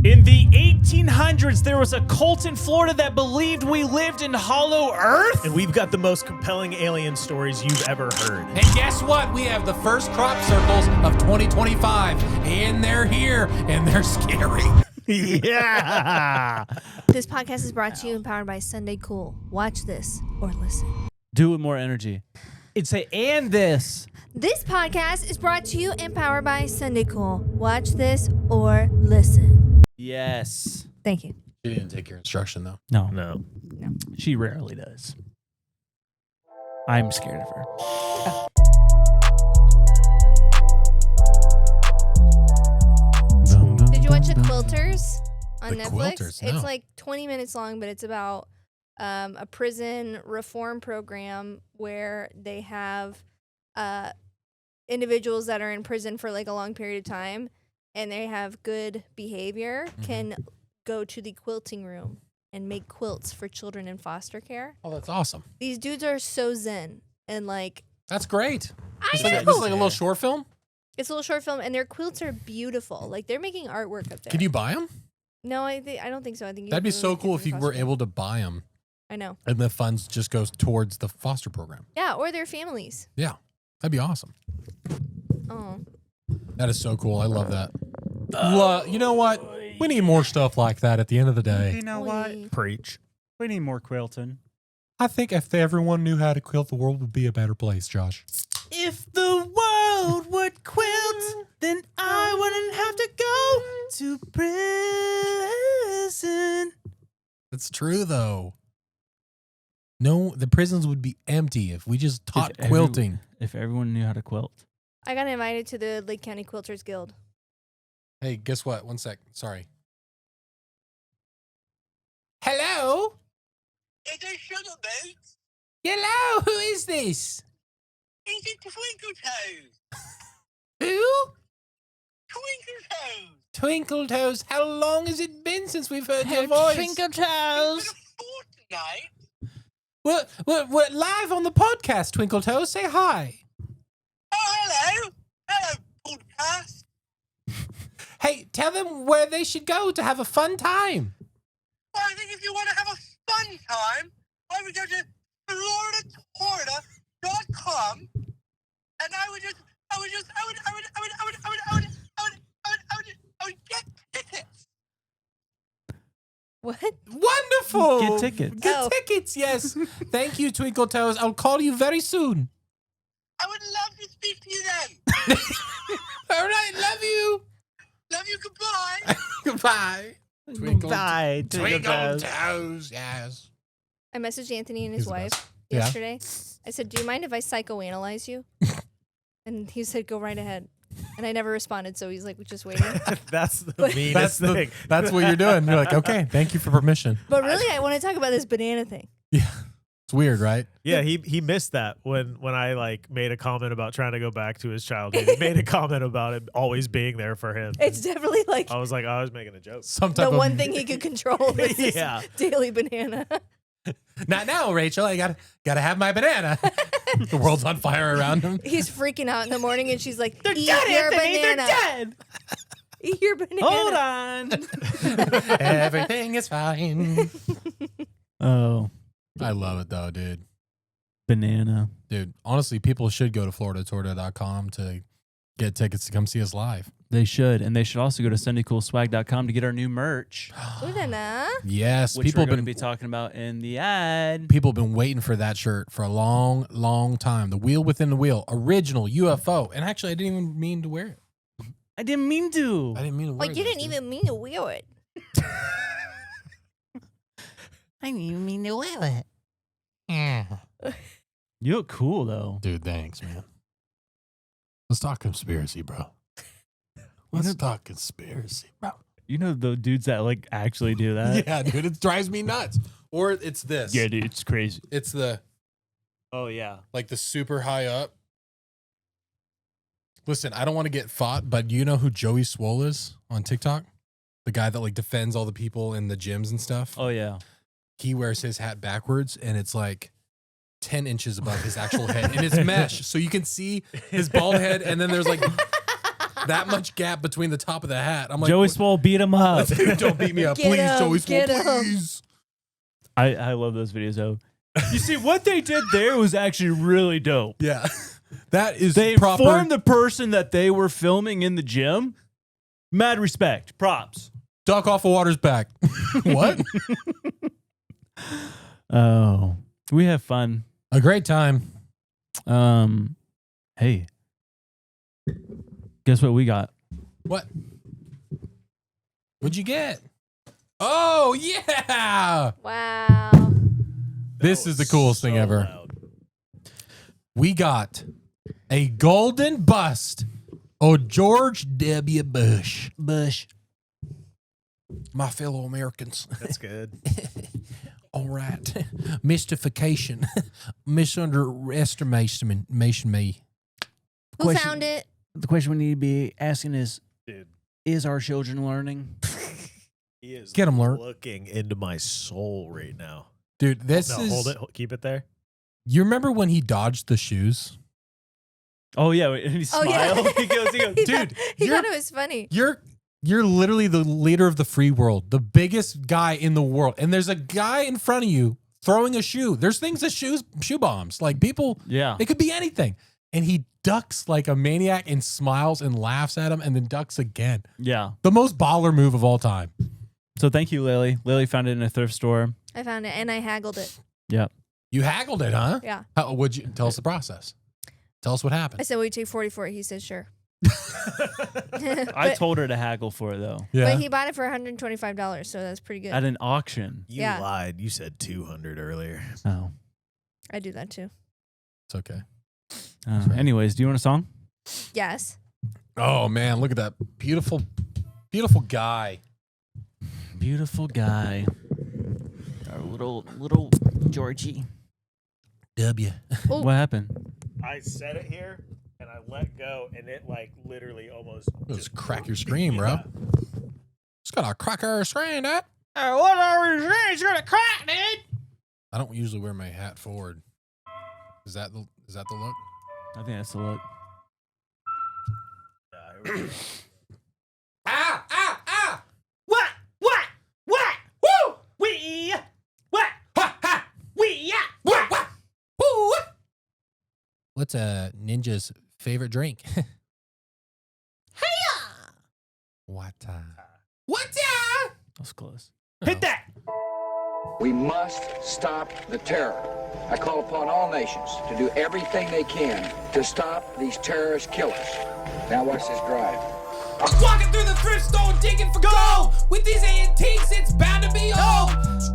In the 1800s, there was a cult in Florida that believed we lived in hollow earth. And we've got the most compelling alien stories you've ever heard. And guess what? We have the first crop circles of 2025. And they're here. And they're scary. Yeah. This podcast is brought to you and powered by Sunday Cool. Watch this or listen. Do it with more energy. It'd say, and this. This podcast is brought to you and powered by Sunday Cool. Watch this or listen. Yes. Thank you. She didn't take your instruction, though. No. She rarely does. I'm scared of her. Did you watch The Quilters on The Netflix? Quilters? No. It's like 20 minutes long, but it's about a prison reform program where they have individuals that are in prison for like a long period of time and they have good behavior can go to the quilting room and make quilts for children in foster care. Oh, that's awesome. These dudes are so zen and like That's great. I It's know. like a little short film. It's a little short film and their quilts are beautiful. Like they're making artwork up there. Can you buy them? No, I don't think so. I think That'd be so cool if you were able to buy them. I know. And the funds just goes towards the foster program. Yeah, or their families. Yeah, that'd be awesome. Oh. That is so cool. I love that. You know what? We need more stuff like that at the end of the day. You know what? Wee. Preach. We need more quilting. I think if everyone knew how to quilt, the world would be a better place, Josh. If the world would quilt, then I wouldn't have to go to prison. That's true, though. No, the prisons would be empty if we just taught quilting. If everyone knew how to quilt. I got invited to the Lake County Quilters Guild. Hey, guess what? One sec. Sorry. Hello? Is it Sugar Boots? Hello? Who is this? Is it Twinkle Toes? Who? Twinkle Toes! Twinkle Toes. How long has it been since we've heard your voice? Twinkle It's toes. been a fortnight. We're live on the podcast, Twinkle Toes. Say hi. Oh, hello. Hello, podcast. Hey, tell them where they should go to have a fun time. Well, I think if you want to have a fun time, why don't we go to floridatorta.com and I would get tickets. What? Wonderful. Get tickets. Get Oh. tickets, yes. Thank you, Twinkle Toes. I'll call you very soon. I would love to speak to you then. All right, love you. Love you, goodbye. Goodbye. Bye. Twinkle Toes, yes. I messaged Anthony and his He's the wife best. Yeah. yesterday. I said, "Do you mind if I psychoanalyze you?" And he said, "Go right ahead." And I never responded, so he's like, just waiting. That's the But- meanest thing. That's what you're doing. You're like, okay, thank you for permission. But really, I want to talk about this banana thing. Yeah. It's weird, right? Yeah, he missed that when I like made a comment about trying to go back to his childhood. He made a comment about it always being there for him. It's definitely like I was like, I was making a joke. Some type the of one thing he could control is this Yeah. daily banana. Not now, Rachel. I gotta have my banana. The world's on fire around him. He's freaking out in the morning, and she's like, "Eat dead, your Anthony, banana. they're dead. Eat your banana." Hold on. Everything is fine. Oh, I love it though, dude. banana. Dude, honestly, people should go to floridatorta.com to get tickets to come see us live. They should. And they should also go to SundayCoolSwag.com to get our new merch, Banana. Yes, which people we're have going to been be talking about in the ad. people have been waiting for that shirt for a long, long time. The wheel within the wheel, original UFO. And actually, I didn't even mean to wear it. I didn't mean to. I didn't mean to wear it. Like, you didn't even mean to wear it. I didn't even mean to wear it. Yeah. You look cool, though. Dude, thanks, man. Let's talk conspiracy, bro. Let's talk conspiracy, bro. You know the dudes that like actually do that? Yeah, dude, it drives me nuts. Or it's this. Yeah, dude, it's crazy. It's the Oh, yeah. like the super high up. Listen, I don't want to get fought, but you know who Joey Swole is on TikTok? The guy that like defends all the people in the gyms and stuff. Oh, yeah. He wears his hat backwards and it's like 10 inches above his actual head. And it's mesh. So you can see his bald head and then there's like that much gap between the top of the hat. I'm like, Joey Swole beat him up. Dude, don't beat me up, Get please, him, Joey Swole, get him. please. I love those videos though. You see, what they did there was actually really dope. Yeah, that is They proper. informed the person that they were filming in the gym. Mad respect. Props. Duck off of water's back. What? Oh, we have fun. A great time. Hey, guess what we got? What? What'd you get? Oh yeah! Wow. This is the coolest thing ever. We got a golden bust of George W. Bush. My fellow Americans. That's good. All right. Mystification. Misunderestimation me. Who found it? The question we need to be asking is, Dude, is our children learning? he is Get 'em, Lurt. looking into my soul right now. Dude, this No, is... hold it. Keep it there. You remember when he dodged the shoes? Oh yeah, and he Oh, yeah. smiled. he goes, Dude, He you're- thought it was funny. You're literally the leader of the free world, the biggest guy in the world. And there's a guy in front of you throwing a shoe. There's things as shoe bombs. Like people, yeah. it could be anything. And he ducks like a maniac and smiles and laughs at him and then ducks again. Yeah. The most baller move of all time. So thank you, Lily. Lily found it in a thrift store. I found it and I haggled it. Yep. You haggled it, huh? Yeah. How would you tell us the process? Tell us what I happened. said, we take 40 for it. He said, sure. I told her to haggle for it though. Yeah. But he bought it for $125, so that's pretty good. At an auction. You Yeah. lied. You said 200 earlier. Oh. I do that too. It's okay. Anyways, do you want a song? Yes. Oh man, look at that beautiful, beautiful guy. Beautiful guy. Our little Georgie. W. Oh. What happened? I said it here and I let go and it like literally almost Just crack your screen, bro. It's gonna crack our screen, dude. What are we saying? It's gonna crack, dude. I don't usually wear my hat forward. Is that the look? I think that's the look. Ah! What? Woo! We what? Ha ha! We What? Woo! What's a ninja's favorite drink? Hiya! What? That was close. Hit that! We must stop the terror. I call upon all nations to do everything they can to stop these terrorist killers. Now watch this drive. I'm walking through the thrift store digging for gold. With these antiques, it's bound to be old.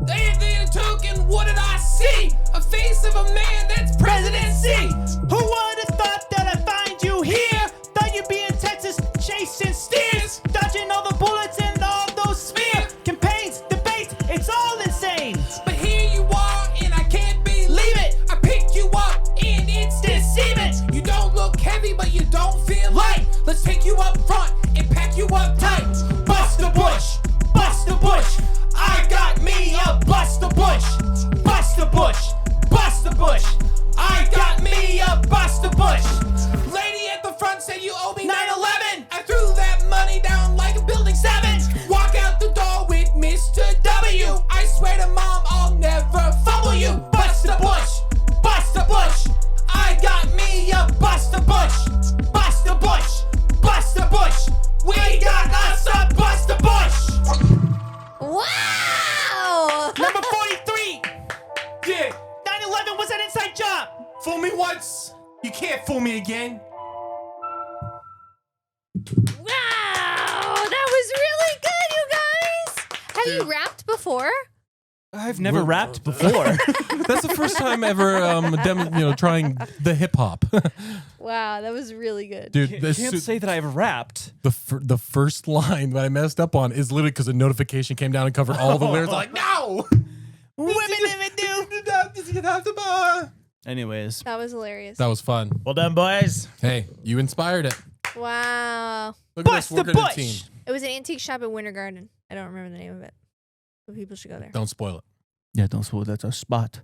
They took, and what did I see? A face of a man that's presidency. Who would have thought that I'd find you here? Thought you'd be in Texas chasing steers, dodging all the bullets and all those smear campaigns, debates. It's all insane. But here you are, and I can't believe it. I picked you up, and it's deceiving. You don't look heavy, but you don't feel light. Let's take you up front and pack you up tight. Bust the bush, bust the bush. I got me a bust the bush, bust the bush, bust the bush. I got me a bust the bush. Lady at the front said you owe me 9/11. I threw that money down like a building 7. Walk out the door with Mr. W. I swear to mom, I'll never fumble you. Bust the bush, bust the bush. I got me a bust the bush, bust the bush, bust the bush. We got us a bust the bush. Wow! Number 43. Yeah, 9/11 was an inside job. fool me once, you can't fool me again. Wow! That was really good, you guys! Have you rapped before? I've never rapped before. That's the first time ever, trying the hip hop. Wow, that was really good. Dude, Can't say that I've rapped. the first line that I messed up on is literally because a notification came down and covered all the lyrics. I'm like, no! Anyways, That was hilarious. That was fun. Well done, boys. Hey, you inspired it. Wow. Look Bust the working as a bush. team. It was an antique shop in Winter Garden. I don't remember the name of it. But people should go there. Don't spoil it. yeah, don't spoil. That's a spot.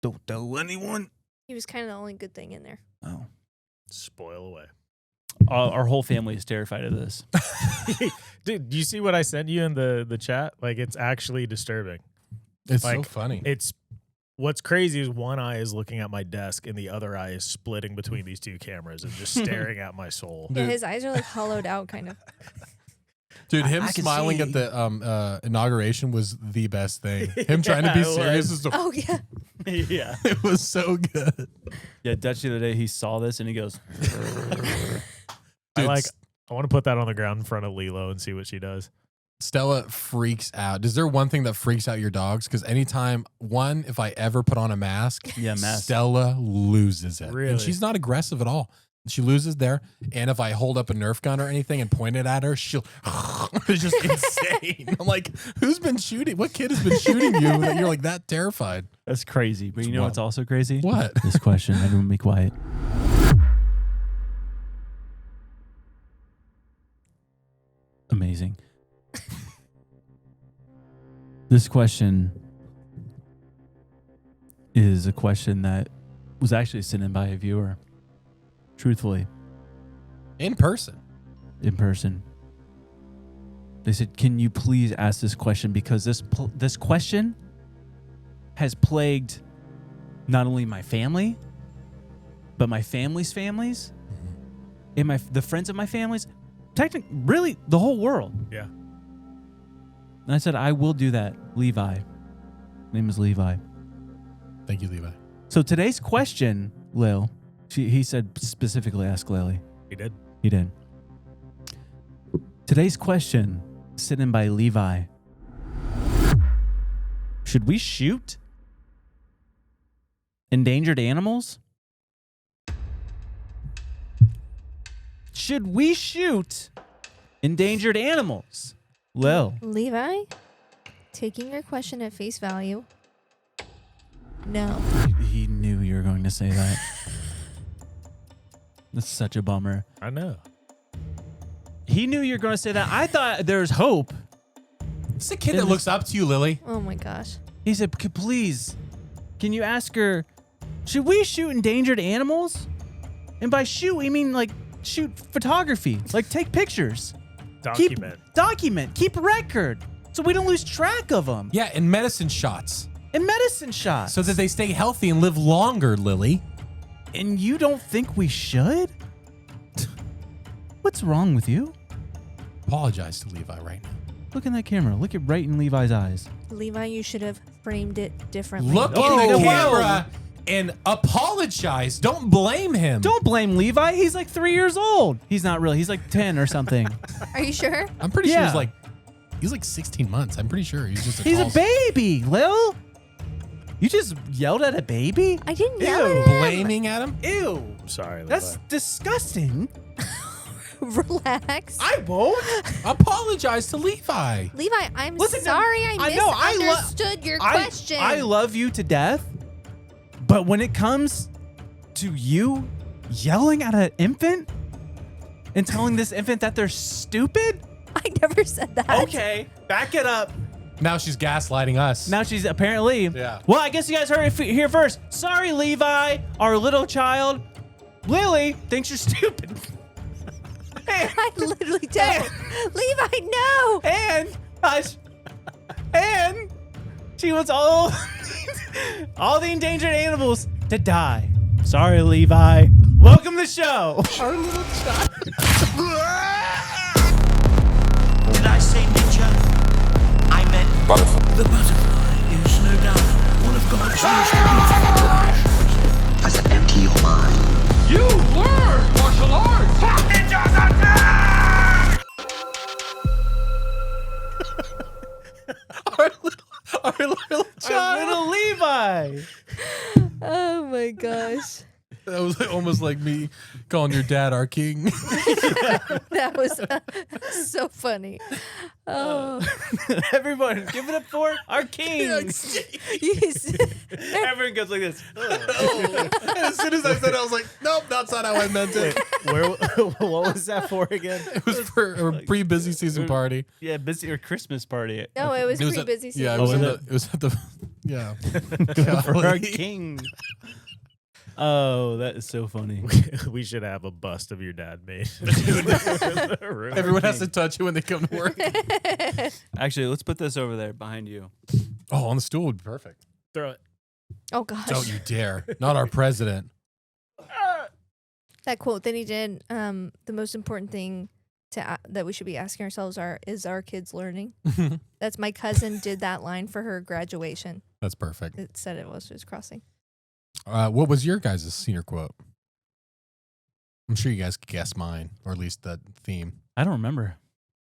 Don't tell anyone. He was kind of the only good thing in there. Oh. Spoil away. Our whole family is terrified of this. Dude, do you see what I sent you in the chat? Like, it's actually disturbing. It's Like, so funny. It's what's crazy is one eye is looking at my desk and the other eye is splitting between these two cameras and just staring at my soul. Yeah, his eyes are like hollowed out, kind of. Dude, him I can smiling see. at the inauguration was the best thing. Him trying to be Yeah, it serious. was. Is the, Oh yeah. Yeah. it was so good. Yeah, Dutch the other day, he saw this and he goes, Dude, I want to put that on the ground in front of Lilo and see what she does. Stella freaks out. Is there one thing that freaks out your dogs? Because anytime, if I ever put on a mask, yeah, mask. Stella loses it. Really? And she's not aggressive at all. She loses there. And if I hold up a Nerf gun or anything and point it at her, she'll. It's just insane. I'm like, who's been shooting? What kid has been shooting you that you're like that terrified? That's crazy. But you know wild. what's also crazy? What? This question. Everyone be quiet. Amazing. This question is a question that was actually sent in by a viewer. Truthfully, In person. in person. They said, "Can you please ask this question because this question has plagued not only my family, but my family's families, and the friends of my families, technically, really the whole world." Yeah. And I said, "I will do that." Levi, name is Levi. Thank you, Levi. So today's question, Lil, he said specifically ask Lily. He did. He did. Today's question, sent in by Levi. Should we shoot endangered animals? Should we shoot endangered animals? Lil. Levi, taking your question at face value. No. He knew you were going to say that. That's such a bummer. I know. He knew you were going to say that. I thought there was hope. It's a kid that looks up to you, Lily. Oh my gosh. He said, please, can you ask her, should we shoot endangered animals? And by shoot, we mean like shoot photography, like take pictures. Document. Keep record so we don't lose track of them. Yeah, and medicine shots. And medicine shots. So that they stay healthy and live longer, Lily. And you don't think we should? What's wrong with you? Apologize to Levi right now. Look in that camera. Look at right in Levi's eyes. Levi, you should have framed it differently. Look Oh, in the whoa. camera and apologize. Don't blame him. Don't blame Levi. He's like 3 years old. He's not really. He's like 10 or something. Are you sure? I'm pretty sure Yeah. he's like 16 months. I'm pretty sure he's just He's tall a baby, Lil. You just yelled at a baby? I didn't yell at him. blaming at him. Ew. I'm sorry, Levi. That's disgusting. Relax. I won't. Apologize to Levi. Levi, I'm Listen, sorry I know, I lo- misunderstood your question. I love you to death, but when it comes to you yelling at an infant and telling this infant that they're stupid, I never said that. okay, back it up. Now she's gaslighting us. Now she's apparently. Yeah. Well, I guess you guys heard it here first. Sorry, Levi, our little child. Lily thinks you're stupid. I literally don't. Levi, no. And hush. And she wants all the endangered animals to die. Sorry, Levi. Welcome to the show. Our little child. Did I say ninja? I meant butterfly. The butterfly is no doubt one of God's most beautiful creations. Does it empty your mind? You learn martial arts! Ninjas attack! Our little child. Our little Levi. Oh my gosh. That was almost like me calling your dad our king. That was so funny. Oh. Everyone, give it up for our king. Yes. Everyone goes like this. And as soon as I said it, I was like, nope, that's not how I meant it. What was that for again? It was for a pre-busy season party. Yeah, busy or Christmas party. No, it was It was pretty at- busy season. Yeah, it was at the yeah. For our Golly. king. Oh, that is so funny. We should have a bust of your dad made. Everyone has to touch you when they come to work. Actually, let's put this over there behind you. Oh, on the stool would be perfect. Throw it. Oh gosh. Don't you dare. Not our president. That quote that he did, the most important thing that we should be asking ourselves is our kids learning? That's my cousin did that line for her graduation. That's perfect. It said it was crossing. What was your guys' senior quote? I'm sure you guys could guess mine, or at least the theme. I don't remember.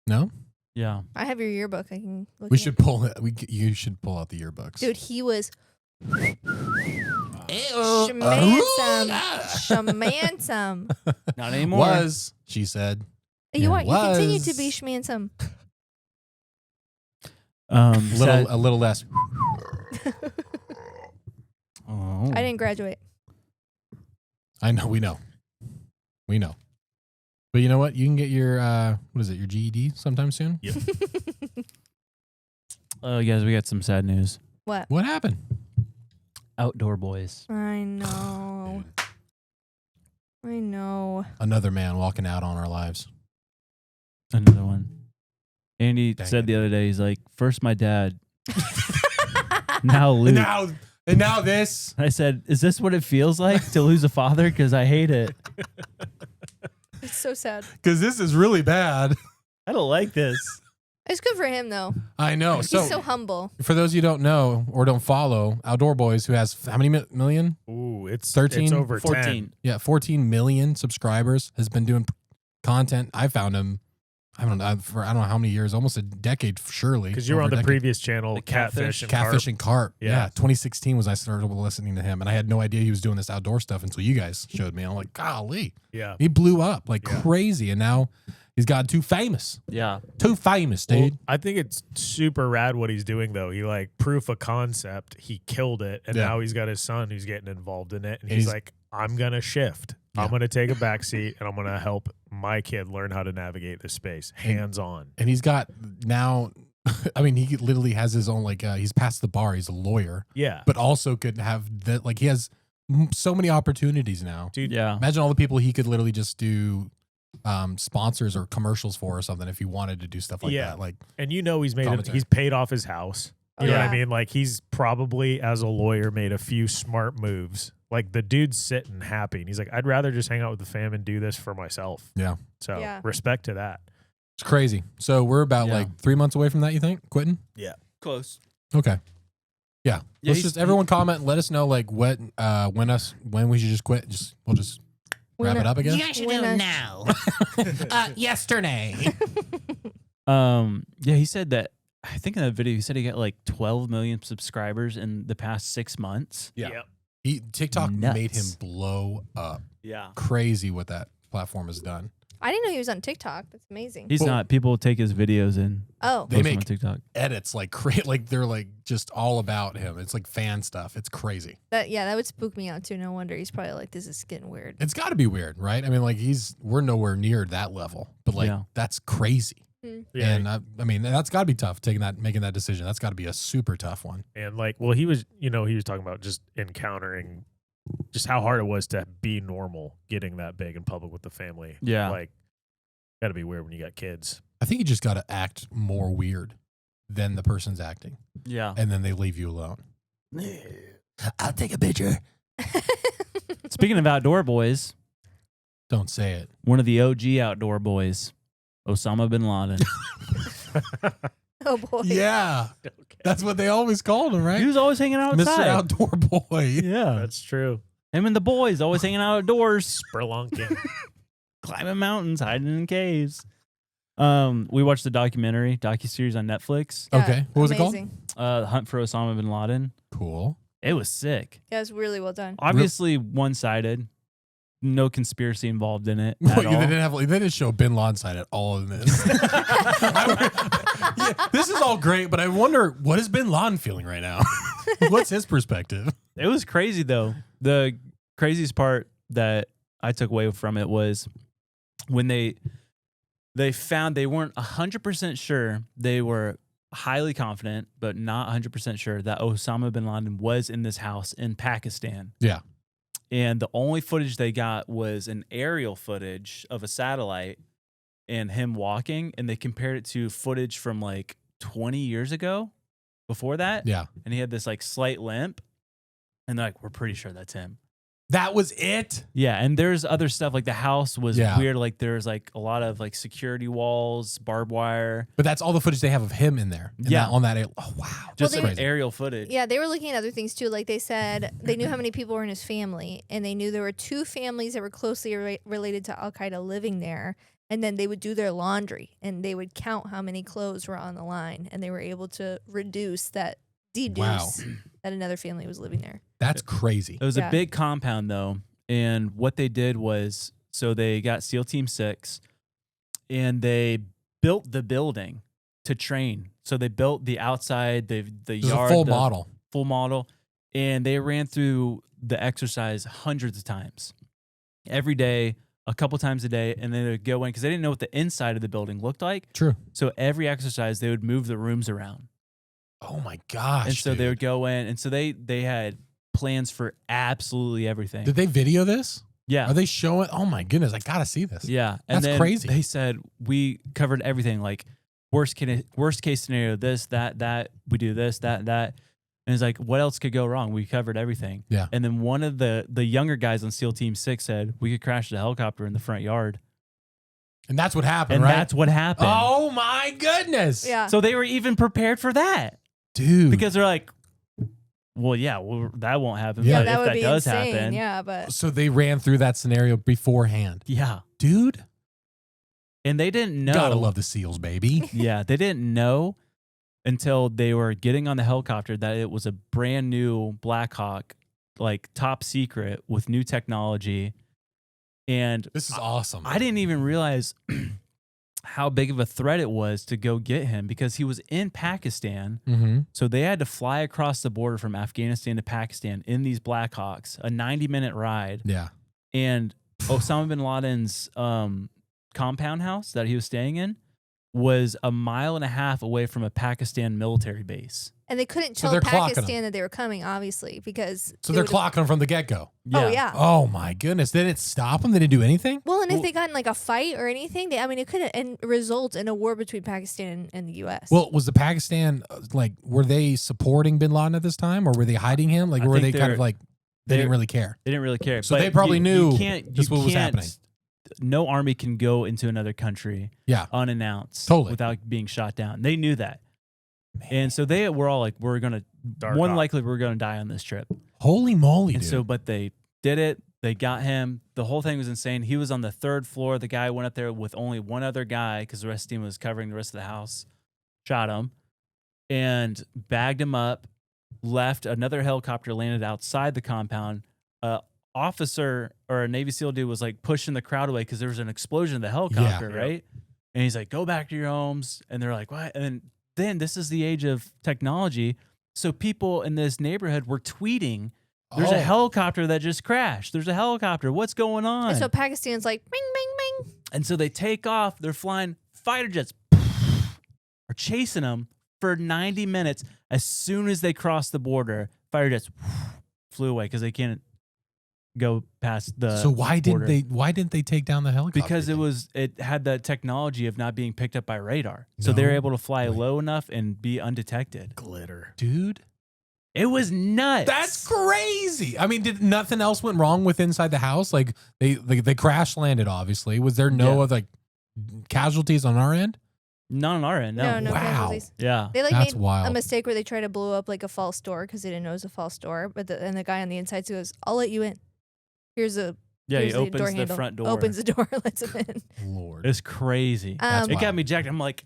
No? Yeah. I have your yearbook. I can look We at should it. pull it. You should pull out the yearbooks. Dude, he was Ew. schmansome. Not anymore. Was, she said. You Yeah, continue to was. be schmansome. A little less. Oh. I didn't graduate. I know, we know. But you know what? You can get your what is it? Your GED sometime soon. Yep. Oh, guys, we got some sad news. What? What happened? Outdoor boys. I know. I know. Another man walking out on our lives. Another one. Andy Dang said it. the other day, he's like, first my dad, now Luke. And now this. I said, is this what it feels like to lose a father? Because I hate it. It's so sad. Because this is really bad. I don't like this. It's good for him though. I know. He's So, so humble. for those you don't know or don't follow, Outdoor Boys, who has how many million? Ooh, it's 13? It's over 14. 10. Yeah, 14 million subscribers, has been doing content. I found him, I don't know, for I don't know how many years, almost a decade, surely. Because you were Over on a the decade. previous channel, The Catfish and Catfish Carp. and Carp. Yeah. Yeah. 2016 was I started listening to him, and I had no idea he was doing this outdoor stuff until you guys showed me. I'm like, golly, Yeah. he blew up like Yeah. crazy, and now he's got too famous. Yeah. Too famous, Well, dude. I think it's super rad what he's doing though. He like proof of concept. He killed it, and Yeah. now he's got his son who's getting involved in it, and And he's he's- like, I'm gonna shift. Yeah. I'm gonna take a back seat, and I'm gonna help my kid learn how to navigate this space, hands on. And he's got now, I mean, he literally has his own, like, he's passed the bar. He's a lawyer, Yeah, but also could have that, like, he has so many opportunities now. dude. Yeah. Imagine all the people he could literally just do sponsors or commercials for or something if he wanted to do stuff like Yeah. that. Like, And you know he's made Commentary. he's paid off his house. You know what I Yeah. mean? Like he's probably as a lawyer made a few smart moves. Like the dude's sitting happy, and he's like, I'd rather just hang out with the fam and do this for myself. yeah, So Yeah. respect to that. it's crazy. So we're about Yeah. like 3 months away from that, you think, quitting? Close. Okay. Yeah. Yeah, Let's he's- just everyone comment and let us know like what when we should just quit. We'll just wrap it up again. guys should do it now. Yesterday. Yeah, he said that, I think in that video, he said he got like 12 million subscribers in the past 6 months. Yeah. Yep. TikTok Nuts. made him blow up. Yeah. Crazy what that platform has done. I didn't know he was on TikTok. That's amazing. He's Well- not. People take his videos and Oh, They post them make on TikTok. edits like like they're like just all about him. It's like fan stuff. It's crazy. that would spook me out too. No wonder he's probably like, this is getting weird. It's got to be weird, right? I mean, like we're nowhere near that level, but like Yeah. that's crazy. Yeah. And I mean, that's got to be tough making that decision. That's got to be a super tough one. And like, well, he was talking about just encountering just how hard it was to be normal, getting that big in public with the family. Yeah. Like, gotta be weird when you got kids. I think you just got to act more weird than the person's acting, Yeah. and then they leave you alone. I'll take a picture. Speaking of outdoor boys, Don't say it. one of the OG outdoor boys, Osama bin Laden. Oh boy. Yeah, that's what they always called him, He right? was always hanging Mr. outside. Outdoor Boy. Yeah. That's true. Him and the boys always hanging out outdoors, Spelunking. climbing mountains, hiding in caves. We watched the docuseries on Netflix, Yeah, Okay, what was it called? amazing. The Hunt for Osama bin Laden. Cool. It was sick. Yeah, it was really well done. Obviously one-sided. No conspiracy involved in it Well, at all. they didn't show Bin Laden side at all in this. Yeah, this is all great, but I wonder what is Bin Laden feeling right now? What's his perspective? It was crazy though. The craziest part that I took away from it was when they found they weren't 100% sure. They were highly confident, but not 100% sure that Osama bin Laden was in this house in Pakistan. Yeah. And the only footage they got was an aerial footage of a satellite and him walking. And they compared it to footage from like 20 years ago before that. Yeah. And he had this like slight limp. And they're like, we're pretty sure that's him. That was it? Yeah, and there's other stuff like the house was Yeah. weird. Like there's like a lot of like security walls, barbed wire. But that's all the footage they have of him in there. Yeah. On that. Oh, wow. Just Well, like crazy. aerial footage. Yeah, they were looking at other things too. Like they said, they knew how many people were in his family, and they knew there were 2 families that were closely related to Al Qaeda living there. And then they would do their laundry, and they would count how many clothes were on the line, and they were able to deduce that another family was living there. That's crazy. It was Yeah. a big compound though, and what they did was so they got SEAL Team 6, and they built the building to train. So they built the outside, the It was yard, a full the model. full model, and they ran through the exercise hundreds of times, every day, a couple times a day, and then they would go in because they didn't know what the inside of the building looked like. True. So every exercise, they would move the rooms around. Oh my gosh. And so they dude. would go in, and so they had plans for absolutely everything. Did they video this? Yeah. Are they showing? Oh my goodness. I got to see this. Yeah. And That's then crazy. They said we covered everything, like worst case scenario, this, that, we do this, that. And it's like, what else could go wrong? We covered everything. Yeah. And then one of the younger guys on SEAL Team 6 said we could crash the helicopter in the front yard. And that's what happened, And right? that's what happened. Oh my goodness. Yeah. So they were even prepared for that. Dude. Because they're like, well, yeah, that won't happen. Yeah, But that if would that be does insane. happen. Yeah, but So they ran through that scenario beforehand. Yeah. Dude. And they didn't know. Gotta love the SEALs, baby. Yeah, they didn't know until they were getting on the helicopter that it was a brand new Black Hawk, like top secret with new technology. And This is awesome. I didn't even realize how big of a threat it was to go get him because he was in Pakistan. Mm-hmm. So they had to fly across the border from Afghanistan to Pakistan in these Black Hawks, a 90-minute ride. Yeah. And Osama bin Laden's compound house that he was staying in was 1.5 miles away from a Pakistan military base. and they couldn't So tell they're clocking Pakistan that they were coming, obviously, because So they they're would've- clocking them from the get-go. Oh yeah. Oh my goodness. They didn't stop them? They didn't do anything? Well, and if they got in like a fight or anything, it could result in a war between Pakistan and the U.S. Well, was the Pakistan, were they supporting bin Laden at this time or were they hiding him? Like, I were they think kind of they're- like, they didn't really care? They didn't really care. So But they probably knew can't, this what was can't- happening. No army can go into another country Yeah. unannounced Totally. without being shot down. They knew that. And so they were all like, we're going to, likely we're going to die on this trip. Holy moly, And dude. so, but they did it. They got him. The whole thing was insane. He was on the 3rd floor. The guy went up there with only one other guy because the rest of the team was covering the rest of the house. Shot him and bagged him up. Left. Another helicopter landed outside the compound. Officer or a Navy SEAL dude was like pushing the crowd away because there was an explosion in the helicopter, Yeah. right? And he's like, "Go back to your homes." And they're like, "What?" And then this is the age of technology, so people in this neighborhood were tweeting. There's Oh. a helicopter that just crashed. There's a helicopter. What's going on? and so Pakistan's like, bing, bing, bing. And so they take off. They're flying fighter jets, are chasing them for 90 minutes. As soon as they cross the border, fighter jets flew away because they can't go past the. So why border. didn't they take down the helicopter? Because it had the technology of not being picked up by radar, so they were No able to fly way. low enough and be undetected. Glitter. Dude. It was nuts. That's crazy. I mean, did nothing else went wrong with inside the house? Like they crash landed, obviously. Was there no other casualties on our end? not on our end. No. No Wow. casualties. Yeah. They That's made wild. a mistake where they tried to blow up like a false door because they didn't know it was a false door. But and the guy on the inside goes, "I'll let you in. Here's Yeah. here's He opens the handle." front door. Opens the door, lets him in. Lord. It's crazy. That's It got wild. me jacked. I'm like,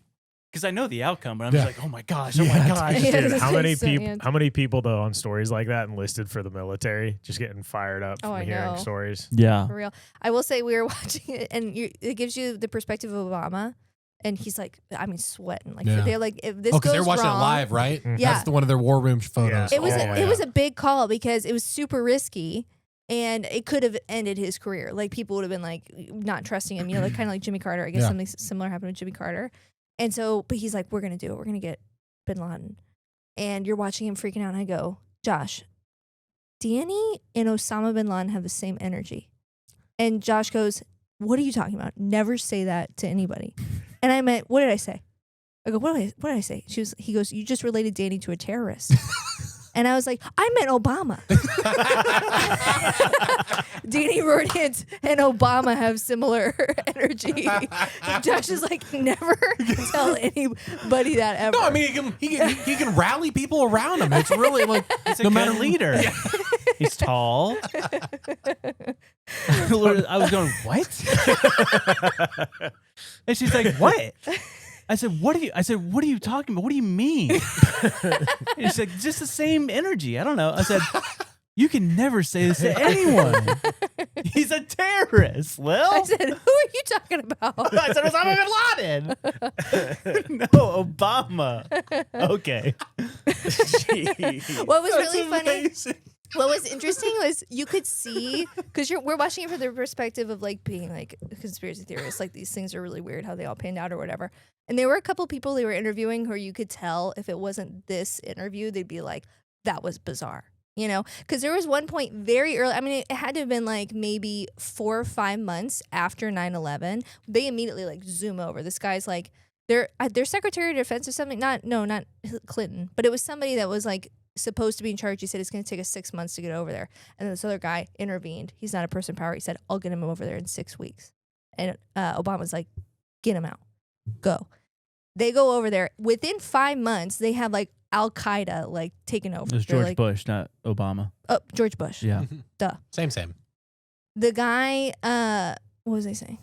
because I know the outcome, but I'm Yeah. just like, oh my gosh, oh Yeah, my that's- gosh. Yeah, Dude, it's how many so people? antsy. How many people though on stories like that enlisted for the military, just getting fired up Oh, from I hearing know. stories? Yeah. For real. I will say we were watching it, and it gives you the perspective of Obama, and he's like, sweating. Like Yeah. they're like, if this Oh, goes because they're watching wrong, it live, right? Yeah. That's one of their war room photos. It was Oh, it was a big call because it was super risky, and it could have ended his career. Like people would have been like not trusting him, like kind of like Jimmy Carter. I guess Yeah. something similar happened with Jimmy Carter. And so, but he's like, we're gonna do it. We're gonna get bin Laden. And you're watching him freaking out, and I go, Josh, Danny and Osama bin Laden have the same energy. And Josh goes, what are you talking about? Never say that to anybody. And I meant, what did I say? I go, what did I say? He goes, you just related Danny to a terrorist. And I was like, I meant Obama. Danny Rodent and Obama have similar energy. Josh is like, never tell anybody that ever. No, I mean he can rally people around him. It's really like He's a good leader. Yeah. He's tall. I was going, what? And she's like, what? I said, what are you talking about? What do you mean? And she's like, just the same energy. I don't know. I said, you can never say this to anyone. He's a terrorist, Lil. I said, who are you talking about? I said, Osama bin Laden. No, Obama. Okay. What was really funny? What was interesting was you could see, because we're watching it from the perspective of like being like a conspiracy theorists, like these things are really weird how they all panned out or whatever. And there were a couple people they were interviewing who you could tell if it wasn't this interview, they'd be like, that was bizarre. You know, because there was one point very early. I mean, it had to have been like maybe 4 or 5 months after 9/11. They immediately like zoom over. This guy's like, their Secretary of Defense or something. Not Clinton, but it was somebody that was like supposed to be in charge. He said it's going to take us 6 months to get over there. And this other guy intervened. He's not a person in power. He said, I'll get him over there in 6 weeks. And Obama's like, get him out. Go. They go over there. Within 5 months, they have like Al-Qaeda like taken over. It was George Bush, not Obama. Oh, George Bush. Yeah. Duh. Same. The guy, what was I saying?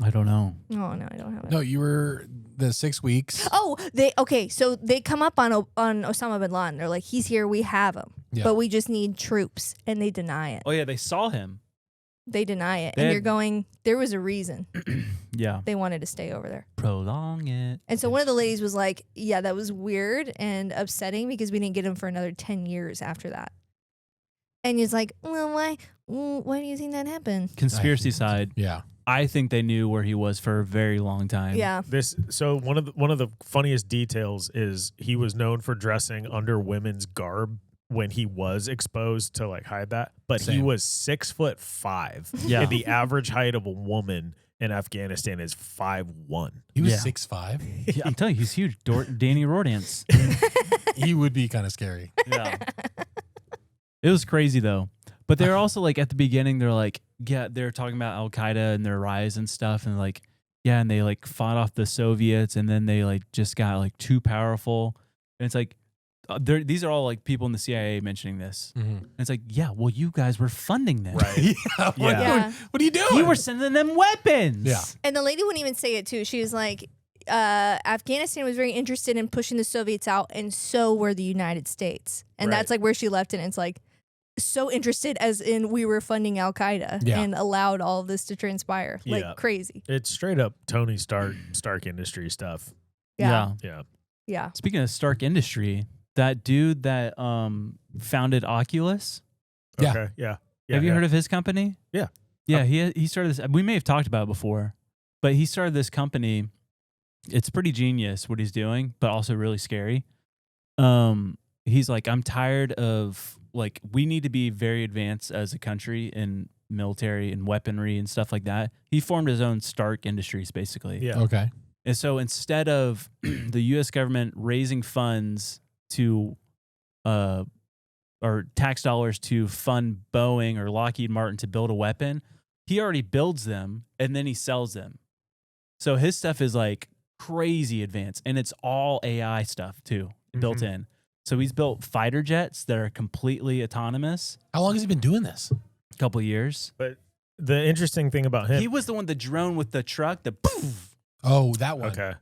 I don't know. Oh, no, I don't have it. No, you were the 6 weeks. Oh, so they come up on Osama bin Laden. They're like, he's here, we have him. Yeah. But we just need troops. And they deny it. Oh, yeah, they saw him. They deny it. And you're going, there was a reason. Yeah. They wanted to stay over there. Prolong it. And so one of the ladies was like, yeah, that was weird and upsetting because we didn't get him for another 10 years after that. And he's like, well, why do you think that happened? Conspiracy side. Yeah. I think they knew where he was for a very long time. Yeah. So one of the funniest details is he was known for dressing under women's garb when he was exposed to like hide that, but he was 6'5". Yeah. And the average height of a woman in Afghanistan is 5'1". He was Yeah. 6'5". Yeah, I'm telling you, he's huge. Danny Rodance. He would be kind of scary. Yeah. It was crazy though. But they're also like at the beginning, they're like, yeah, they're talking about Al Qaeda and their rise and stuff, and like, yeah, and they like fought off the Soviets, and then they like just got like too powerful, and it's like. These are all like people in the CIA mentioning this. Mm-hmm. And it's like, yeah, well, you guys were funding them. Right. What are you doing? You were sending them weapons. Yeah. And the lady wouldn't even say it too. She was like, Afghanistan was very interested in pushing the Soviets out, and so were the United States. And that's like where she left it. And it's like, so interested as in we were funding Al-Qaeda and allowed all of this to transpire. Like crazy. It's straight up Tony Stark Industry stuff. Yeah. Yeah. Speaking of Stark Industry, that dude that founded Oculus. Yeah. Okay. Yeah. Have you heard of his company? Yeah. Yeah, he started this. We may have talked about it before, but he started this company. It's pretty genius what he's doing, but also really scary. He's like, I'm tired of like, we need to be very advanced as a country in military and weaponry and stuff like that. He formed his own Stark Industries, basically. Yeah. Okay. And so instead of the U.S. government raising funds to, or tax dollars to fund Boeing or Lockheed Martin to build a weapon, he already builds them and then he sells them. So his stuff is like crazy advanced, and it's all AI stuff too, built in. So he's built fighter jets that are completely autonomous. How long has he been doing this? A couple years. But the interesting thing about him, He was the one, the drone with the truck, the poof. Oh, that one. okay.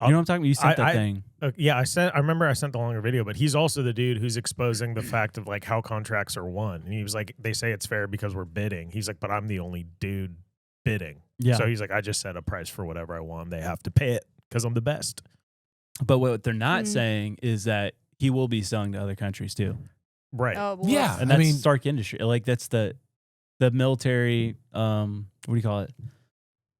You know what I'm talking about? You sent that I- thing. Yeah, I remember I sent the longer video, but he's also the dude who's exposing the fact of like how contracts are won. And he was like, they say it's fair because we're bidding. He's like, but I'm the only dude bidding. Yeah. So he's like, I just set a price for whatever I want. They have to pay it because I'm the best. But what they're not saying is that he will be selling to other countries too. Right. Oh, boy. Yeah. And that's I mean, Stark Industry. Like that's the military, what do you call it?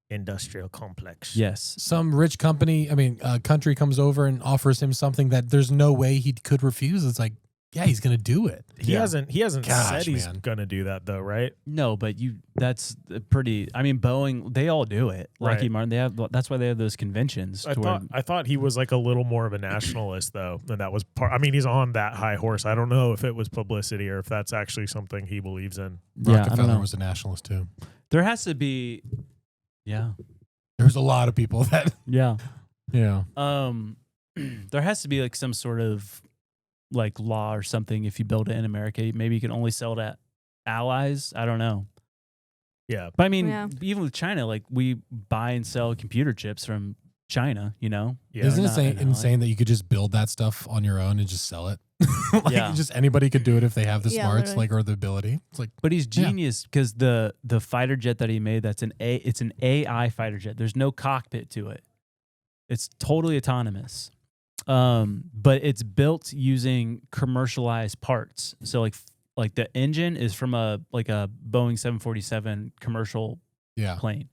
Industrial complex. Yes. some rich country comes over and offers him something that there's no way he could refuse. It's like, Yeah, he's gonna do it. He hasn't Gosh, said he's man. gonna do that though, right? No, but that's pretty. I mean, Boeing, they all do it. Right. Lockheed Martin, they have. That's why they have those conventions. I thought he was like a little more of a nationalist though, and that was part. I mean, he's on that high horse. I don't know if it was publicity or if that's actually something he believes in. Yeah, I don't Rockefeller know. was a nationalist too. There has to be. Yeah. There's a lot of people that. Yeah. Yeah. There has to be like some sort of like law or something. If you build it in America, maybe you can only sell it at allies. I don't know. Yeah, but I mean, even with China, like we buy and sell computer chips from China. You know, Isn't it insane that you could just build that stuff on your own and just sell it? Like just anybody could do it if they have the smarts, like or the ability. It's like, but he's genius because the fighter jet that he made, it's an AI fighter jet. There's no cockpit to it. It's totally autonomous. But it's built using commercialized parts. So like the engine is from a Boeing 747 commercial plane.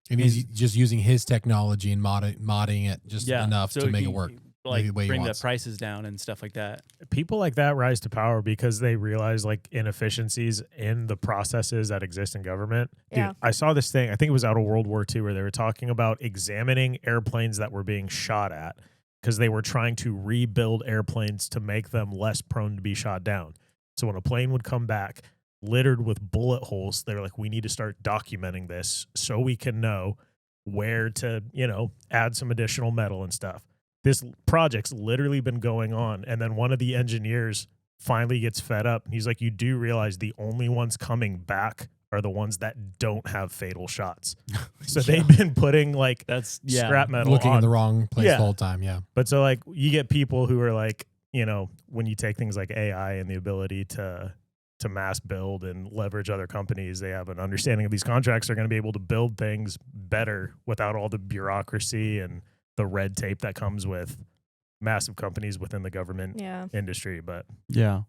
And he's just using his technology and modding it just enough to make it work. Like bring the prices down and stuff like that. People like that rise to power because they realize like inefficiencies in the processes that exist in government. Yeah. Dude, I saw this thing, I think it was out of World War II, where they were talking about examining airplanes that were being shot at because they were trying to rebuild airplanes to make them less prone to be shot down. So when a plane would come back littered with bullet holes, they were like, we need to start documenting this so we can know where to, add some additional metal and stuff. This project's literally been going on. And then one of the engineers finally gets fed up. And he's like, you do realize the only ones coming back are the ones that don't have fatal shots. So they've been putting like scrap metal looking on. in the wrong place the whole time. Yeah. But so like you get people who are like, when you take things like AI and the ability to mass build and leverage other companies, they have an understanding of these contracts. They're going to be able to build things better without all the bureaucracy and the red tape that comes with massive companies within the government industry. But yeah,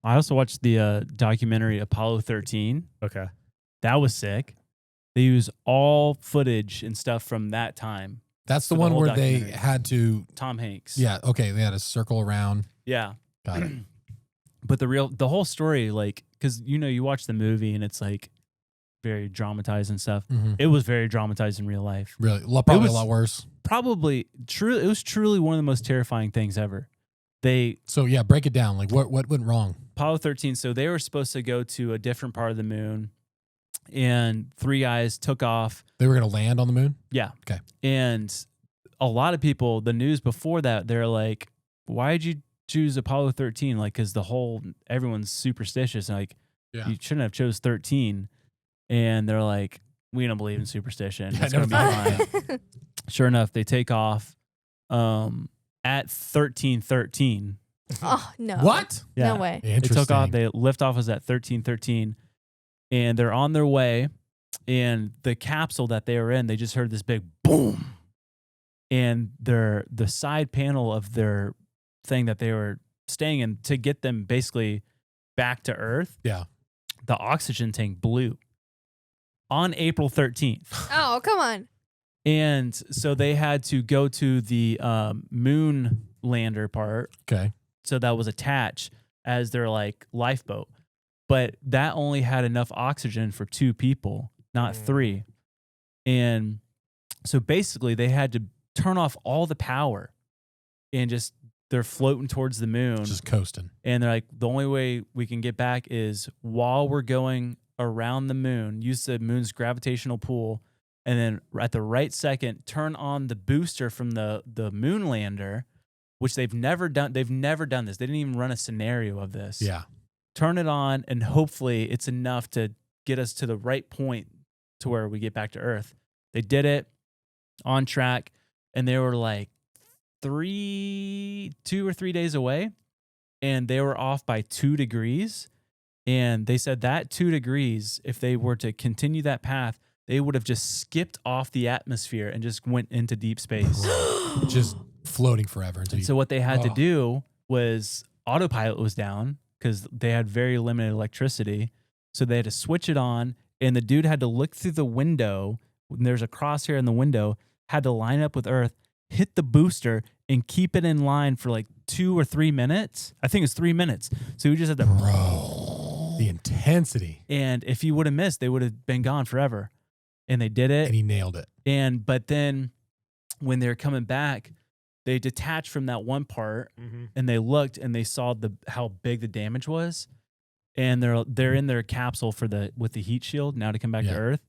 I also watched the documentary Apollo 13. Okay. That was sick. They use all footage and stuff from that time. That's the one where they had to Tom Hanks. Yeah. Okay. They had to circle around. Yeah. Got it. But the whole story, like, because you watch the movie and it's like very dramatized and stuff. Mm-hmm. It was very dramatized in real life. Really, probably a lot worse. Probably true. It was truly one of the most terrifying things ever. So yeah, break it down. Like what went wrong? Apollo 13. So they were supposed to go to a different part of the moon, and 3 guys took off. They were going to land on the moon? Yeah. Okay. And a lot of people, the news before that, they're like, why did you choose Apollo 13? Like, because everyone's superstitious. Like, you shouldn't have chose 13. And they're like, we don't believe in superstition. It's going to be fine. Sure enough, they take off at 1313. Oh, no. What? Yeah. No way. They took off. They lift off was at 1313. And they're on their way. And the capsule that they were in, they just heard this big boom. And the side panel of their thing that they were staying in to get them basically back to Earth. Yeah. The oxygen tank blew on April 13th. Oh, come on. And so they had to go to the moon lander part. Okay. So that was attached as their like lifeboat. But that only had enough oxygen for 2 people, not 3. And so basically they had to turn off all the power and they're floating towards the moon. Just coasting. And they're like, the only way we can get back is while we're going around the moon, use the moon's gravitational pull, and then at the right second, turn on the booster from the moon lander, which they've never done. They've never done this. They didn't even run a scenario of this. Yeah. Turn it on, and hopefully it's enough to get us to the right point to where we get back to Earth. They did it on track, and they were like 2 or 3 days away, and they were off by 2 degrees. And they said that 2 degrees, if they were to continue that path, they would have just skipped off the atmosphere and just went into deep space. Just floating forever. And so what they had to do was autopilot was down because they had very limited electricity. So they had to switch it on, and the dude had to look through the window. There's a crosshair in the window, had to line up with Earth hit the booster and keep it in line for like 2 or 3 minutes. I think it's 3 minutes. So we just had to the intensity. And if he would have missed, they would have been gone forever. And they did it. And he nailed it. But then when they're coming back, they detached from that one part and they looked and they saw how big the damage was. And they're in their capsule with the heat shield now to come back to Earth.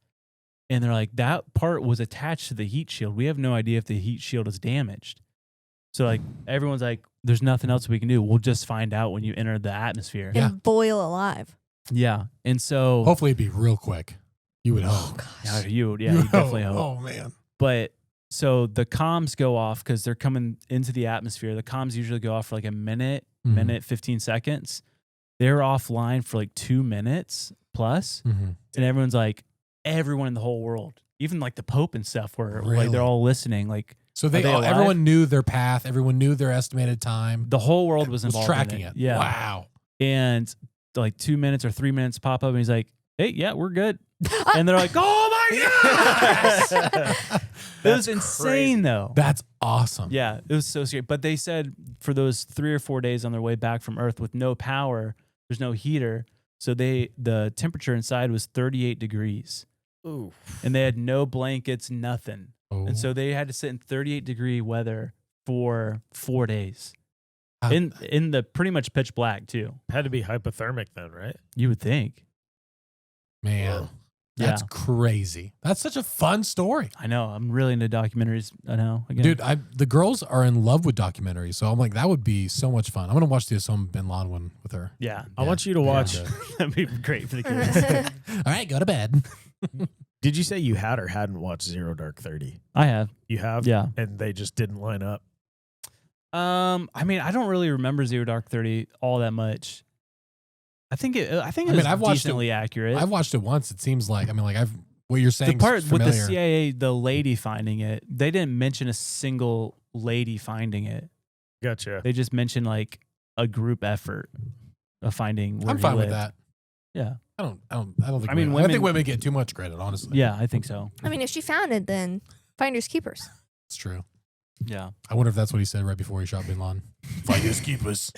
And they're like, that part was attached to the heat shield. We have no idea if the heat shield is damaged. So like everyone's like, there's nothing else we can do. We'll just find out when you enter the atmosphere. And boil alive. Yeah. And so hopefully it'd be real quick. You would hope. Yeah, you definitely hope. Oh man. But so the comms go off because they're coming into the atmosphere. The comms usually go off for like a minute, 15 seconds. They're offline for like 2 minutes plus. And everyone's like, everyone in the whole world, even like the Pope and stuff, were like they're all listening. Like, so everyone knew their path. Everyone knew their estimated time. The whole world was involved tracking in it. it. Yeah. Wow. And like 2 minutes or 3 minutes pop up, and he's like, "Hey, yeah, we're good." And they're like, "Oh my gosh!" It was insane, though. That's awesome. Yeah, it was so scary. But they said for those 3 or 4 days on their way back from Earth with no power, there's no heater, so the temperature inside was 38 degrees. Ooh. And they had no blankets, nothing. Oh. And so they had to sit in 38-degree weather for 4 days. In the pretty much pitch black, too. Had to be hypothermic then, right? You would think. Man. Whoa. That's crazy. That's such a fun story. I know. I'm really into documentaries. I know. Again. Dude, the girls are in love with documentaries, so I'm like, that would be so much fun. I'm going to watch the Osama bin Laden one with her. Yeah. I want you to watch. That'd be great for the kids. All right, go to bed. Did you say you had or hadn't watched Zero Dark 30? I have. You have? Yeah. And they just didn't line up? I mean, I don't really remember Zero Dark 30 all that much. I think it was I've watched decently accurate. I've watched it once. It seems like, what you're saying the part is with the familiar. CIA, the lady finding it, they didn't mention a single lady finding it. Gotcha. They just mentioned like a group effort of finding where I'm he fine with lived. that. Yeah. I don't think. I mean, I think women get too much credit, honestly. Yeah, I think so. I mean, if she found it, then finders keepers. It's true. Yeah. I wonder if that's what he said right before he shot Bin Laden. Finders keepers.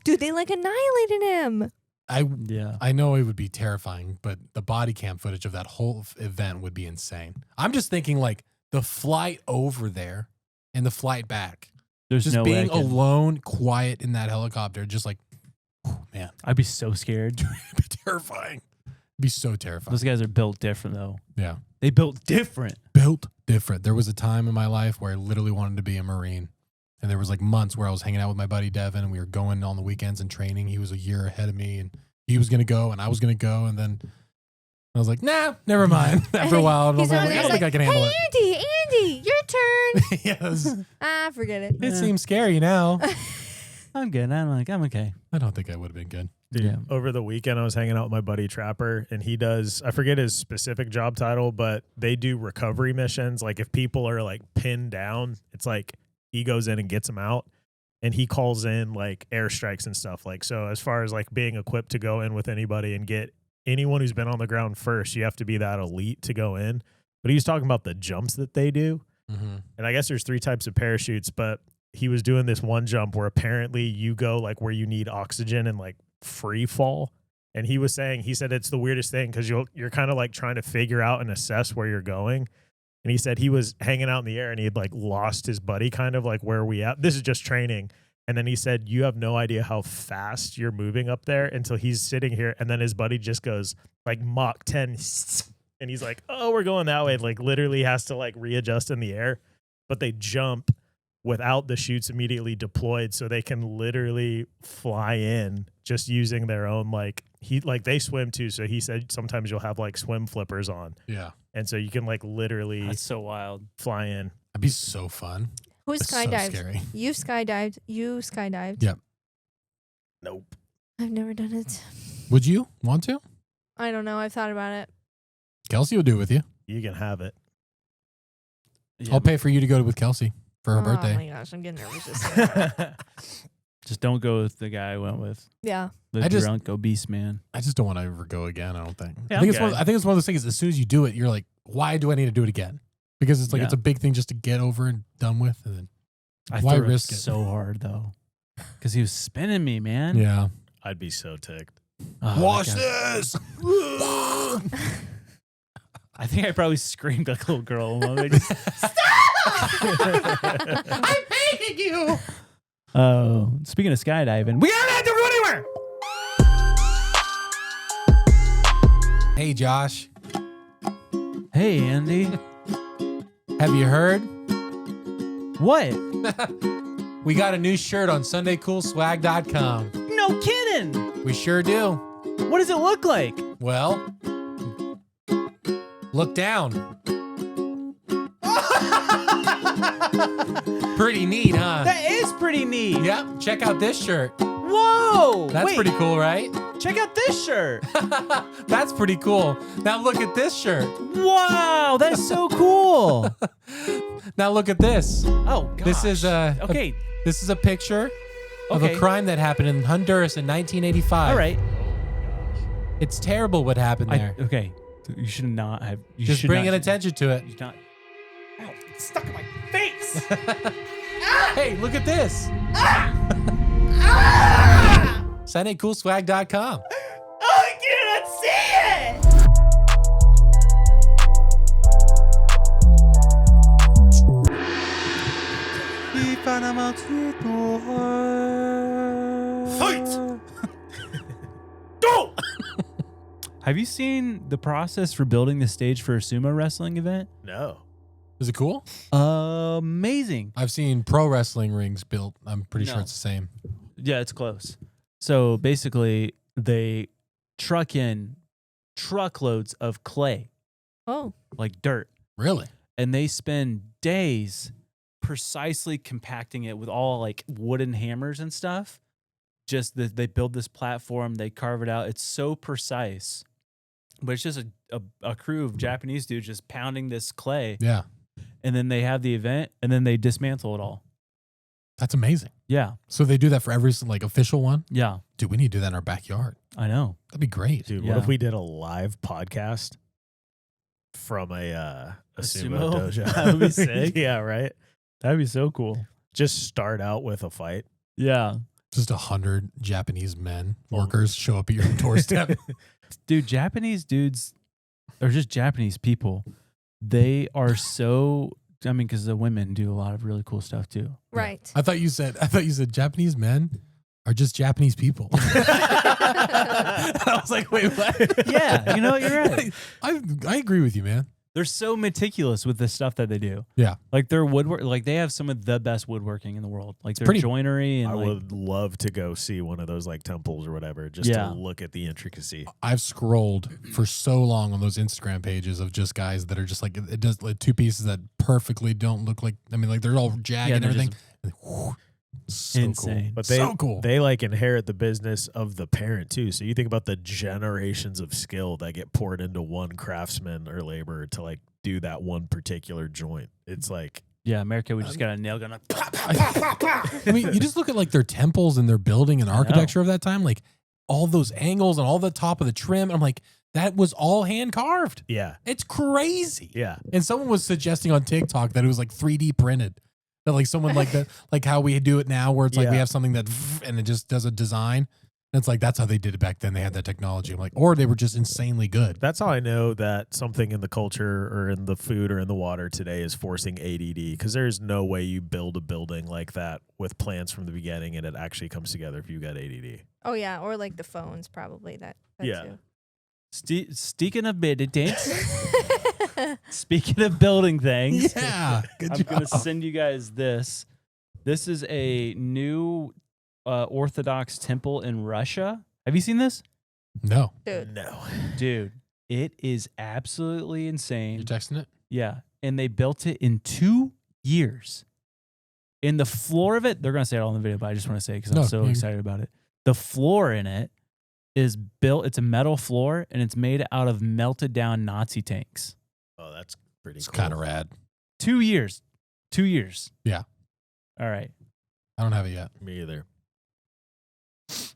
Dude, they like annihilated him. I know it would be terrifying, but the body cam footage of that whole event would be insane. I'm just thinking like the flight over there and the flight back. There's just no way being alone, quiet in that helicopter, just like, man. I'd be so scared. It'd be terrifying. It'd be so terrifying. Those guys are built different, though. Yeah. They built different. Built different. There was a time in my life where I literally wanted to be a Marine. And there was like months where I was hanging out with my buddy Devin and we were going on the weekends and training. He was a year ahead of me and he was going to go and I was going to go. And then I was like, nah, never mind. After a while, I was like, I don't think I can handle it. Andy, your turn. Yes. Forget it. It seems scary now. I'm good. I'm okay. I don't think I would have been good. Dude, over the weekend, I was hanging out with my buddy Trapper, and he does, I forget his specific job title, but they do recovery missions. Like if people are like pinned down, it's like he goes in and gets them out, and he calls in like airstrikes and stuff. Like, so as far as like being equipped to go in with anybody and get anyone who's been on the ground first, you have to be that elite to go in. But he was talking about the jumps that they do. Mm-hmm. And I guess there's 3 types of parachutes, but he was doing this one jump where apparently you go like where you need oxygen and like free fall. And he said it's the weirdest thing because you're kind of like trying to figure out and assess where you're going. And he said he was hanging out in the air and he had like lost his buddy, kind of like, where are we at? This is just training. And then he said, you have no idea how fast you're moving up there until he's sitting here. And then his buddy just goes like Mach 10. And he's like, oh, we're going that way. Like literally has to like readjust in the air, but they jump without the chutes immediately deployed. So they can literally fly in just using their own, like they swim too. So he said sometimes you'll have like swim flippers on. Yeah. And so you can like literally That's so wild. fly in. That'd be so fun. Who's That's so skydived? scary. You skydived. Yep. Nope. I've never done it. Would you want to? I don't know. I've thought about it. Kelsey will do it with you. You can have it. Yeah, I'll pay for you to go with Kelsey for her birthday. Oh my gosh, I'm getting nervous. Just saying that. Just don't go with the guy I went with. Yeah. The drunk obese man. I just don't want to ever go again. I don't think. Yeah, I think it's one of those things. As soon as you do it, you're like, why do I need to do it again? Because it's like Yeah. it's a big thing just to get over and done with, and then I why threw it risk it? so hard though, because he was spinning me, man. Yeah. I'd be so ticked. Oh, Watch that guy- this. I think I probably screamed like a little girl. I just- I'm begging you. Oh, speaking of skydiving, we don't have to go anywhere. Hey, Josh. Hey, Andy. Have you heard? What? We got a new shirt on SundayCoolSwag.com. No kidding. We sure do. What does it look like? Well, look down. Pretty neat, huh? That is pretty neat. Yep. Check out this shirt. Whoa. That's Wait, pretty cool, right? check out this shirt. That's pretty cool. Now look at this shirt. Wow, that's so cool. Now look at this. Oh, gosh. This is okay. This is a picture of Okay. a crime that happened in Honduras in 1985. All right. It's terrible what happened there. Okay. You should not have. You Just should bringing not, attention to it. You should not. Ow, it's stuck in my face. Hey, look at this. SundayCoolSwag.com. I cannot see it! Fight! Go! Have you seen the process for building the stage for a sumo wrestling event? No. Is it cool? Amazing. I've seen pro wrestling rings built. I'm pretty sure No. it's the same. Yeah, it's close. So basically, they truck in truckloads of clay, Oh, like dirt, Really? and they spend days precisely compacting it with all like wooden hammers and stuff. Just that they build this platform, they carve it out. It's so precise, but it's just a crew of Japanese dudes just pounding this clay, Yeah. and then they have the event, and then they dismantle it all. That's amazing. Yeah, So they do that for every like official one? yeah, Dude, we need to do that in our backyard. I know. That'd be great. Dude, Yeah. what if we did a live podcast from a sumo dojo? That would be sick. Yeah, right? That'd be so cool. Just start out with a fight. Yeah, Just 100 Japanese men, workers show up at your doorstep. dude, Japanese dudes, or just Japanese people, they are so. I mean, because the women do a lot of really cool stuff too. right. I thought you said Japanese men are just Japanese people. I was like, wait, what? Yeah, you know what? You're right. I agree with you, man. They're so meticulous with the stuff that they do. Yeah. Like their woodwork, like they have some of the best woodworking in the world. Like their pretty- joinery and I like, would love to go see one of those like temples or whatever, just Yeah. to look at the intricacy. I've scrolled for so long on those Instagram pages of just guys that are just like, it does like two pieces that perfectly don't look like, I mean, like they're all jagged and they're everything. just And whew, so insane. cool. But they so cool. they like inherit the business of the parent too. So you think about the generations of skill that get poured into one craftsman or laborer to like do that one particular joint. It's like yeah, America, we just got a nail gun. Like, I mean, you just look at like their temples and their building and architecture of that time, like all those angles and all the top of the trim. I'm like, that was all hand carved. yeah, It's crazy. yeah. And someone was suggesting on TikTok that it was like 3D printed. That like someone like that, like how we do it now, where it's like we Yeah. have something that and it just does a design. And it's like that's how they did it back then. They had that technology. I'm like, or they were just insanely good. That's how I know that something in the culture or in the food or in the water today is forcing ADD, because there's no way you build a building like that with plans from the beginning and it actually comes together if you got ADD. Oh yeah, or like the phones probably that Yeah. too. speaking of buildings, speaking of building things, Yeah. Good I'm job. gonna send you guys this. This is a new Orthodox temple in Russia. Have you seen this? No. Dude. No. Dude, it is absolutely You're insane. texting it? Yeah. And they built it in 2 years. In the floor of it, they're going to say it all in the video, but I just want to say it because I'm No, so you- excited about it. The floor in it is built, it's a metal floor, and it's made out of melted down Nazi tanks. Oh, that's pretty It's cool. kind of rad. 2 years. 2 years. Yeah. All right. I don't have it yet. Me either.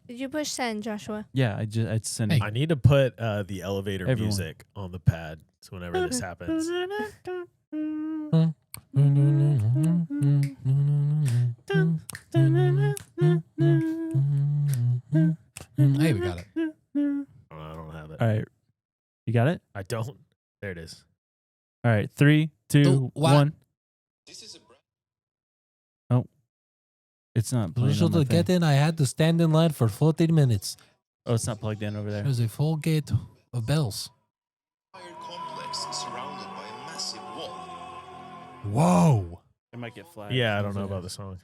Did you push send, Joshua? Yeah, I sent it. I need to put the elevator Everyone. music on the pad so whenever this happens. Hey, we got it. I don't have it. All right. You got it? I don't. There it is. All right. 3, 2, what? 1. Oh. It's not playing on my To thing. get in, I had to stand in line for 14 minutes. Oh, it's not plugged in over there. There's a full gate of bells. Complex surrounded by a massive wall. Whoa. It might get flagged. Yeah, I don't know about the song.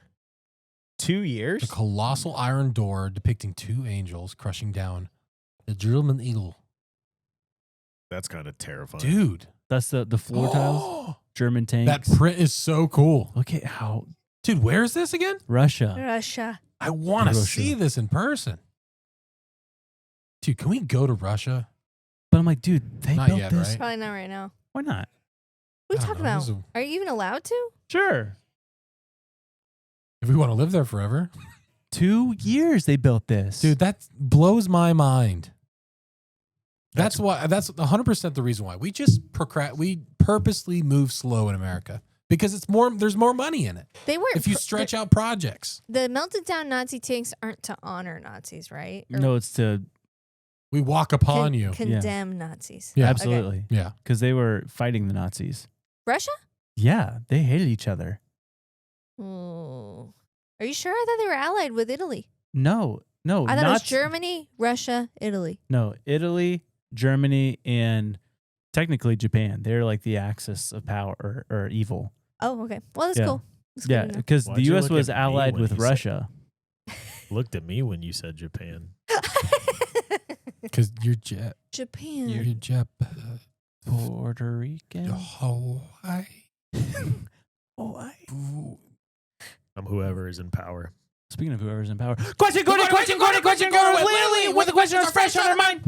2 years? A colossal iron door depicting two angels crushing down the German eagle. That's kind of terrifying. Dude. That's the floor tiles. German tanks. That print is so cool. Look at how. Dude, where is this again? Russia. Russia. I want to Russia. see this in person. Dude, can we go to Russia? But I'm like, dude, they Not built yet, this. right? Probably not right now. Why not? What are I you don't talking know. about? This is Are you even allowed to? Sure. If we want to live there forever. 2 years they built this. Dude, that blows my mind. That's 100% the reason why. We just we purposely move slow in America because there's more money in it. They weren't. If you stretch out projects. The melted down Nazi tanks aren't to honor Nazis, right? Or no, it's to We walk upon you. condemn Nazis. Yeah. absolutely. Yeah. Because they were fighting the Nazis. Russia? Yeah, they hated each other. Oh. Are you sure? I thought they were allied with Italy. No. I thought it was Germany, Russia, Italy. No, Italy, Germany, and technically Japan. They're like the axis of power or evil. Oh, okay. Well, that's Yeah. cool. That's Yeah, good to know. because Why'd the you U.S. look was at me allied when with you said- Russia. Looked at me when you said Japan. Because you're Japan. You're Puerto Rican. Hawaii. I'm whoever is in power. Speaking of whoever's in power. Question, go with Lily with the question that's fresh on her mind.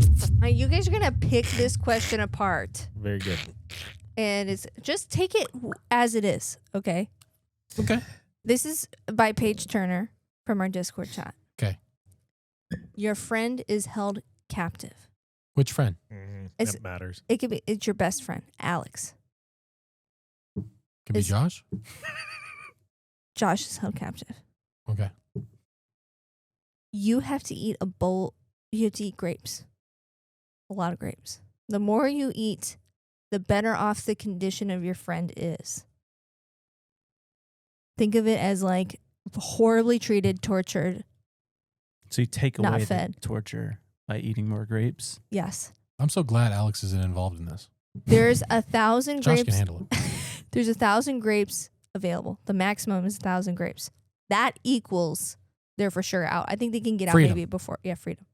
You guys are gonna pick this question apart, Very good. and it's just take it as it is. Okay. Okay. This is by Paige Turner from our Discord chat. Okay. Your friend is held captive. Which friend? It's- That matters. It's your best friend, Alex. Could be Josh. Josh is held captive. Okay. You have to eat a bowl. You have to eat grapes. A lot of grapes. The more you eat, the better off the condition of your friend is. Think of it as like horribly treated, tortured. So you take Not away the fed. torture by eating more grapes. Yes. I'm so glad Alex isn't involved in this. There's 1,000 Josh grapes. can handle it. There's 1,000 grapes available. The maximum is 1,000 grapes. That equals they're for sure out. I think they can get Freedom. out maybe before. Yeah, freedom.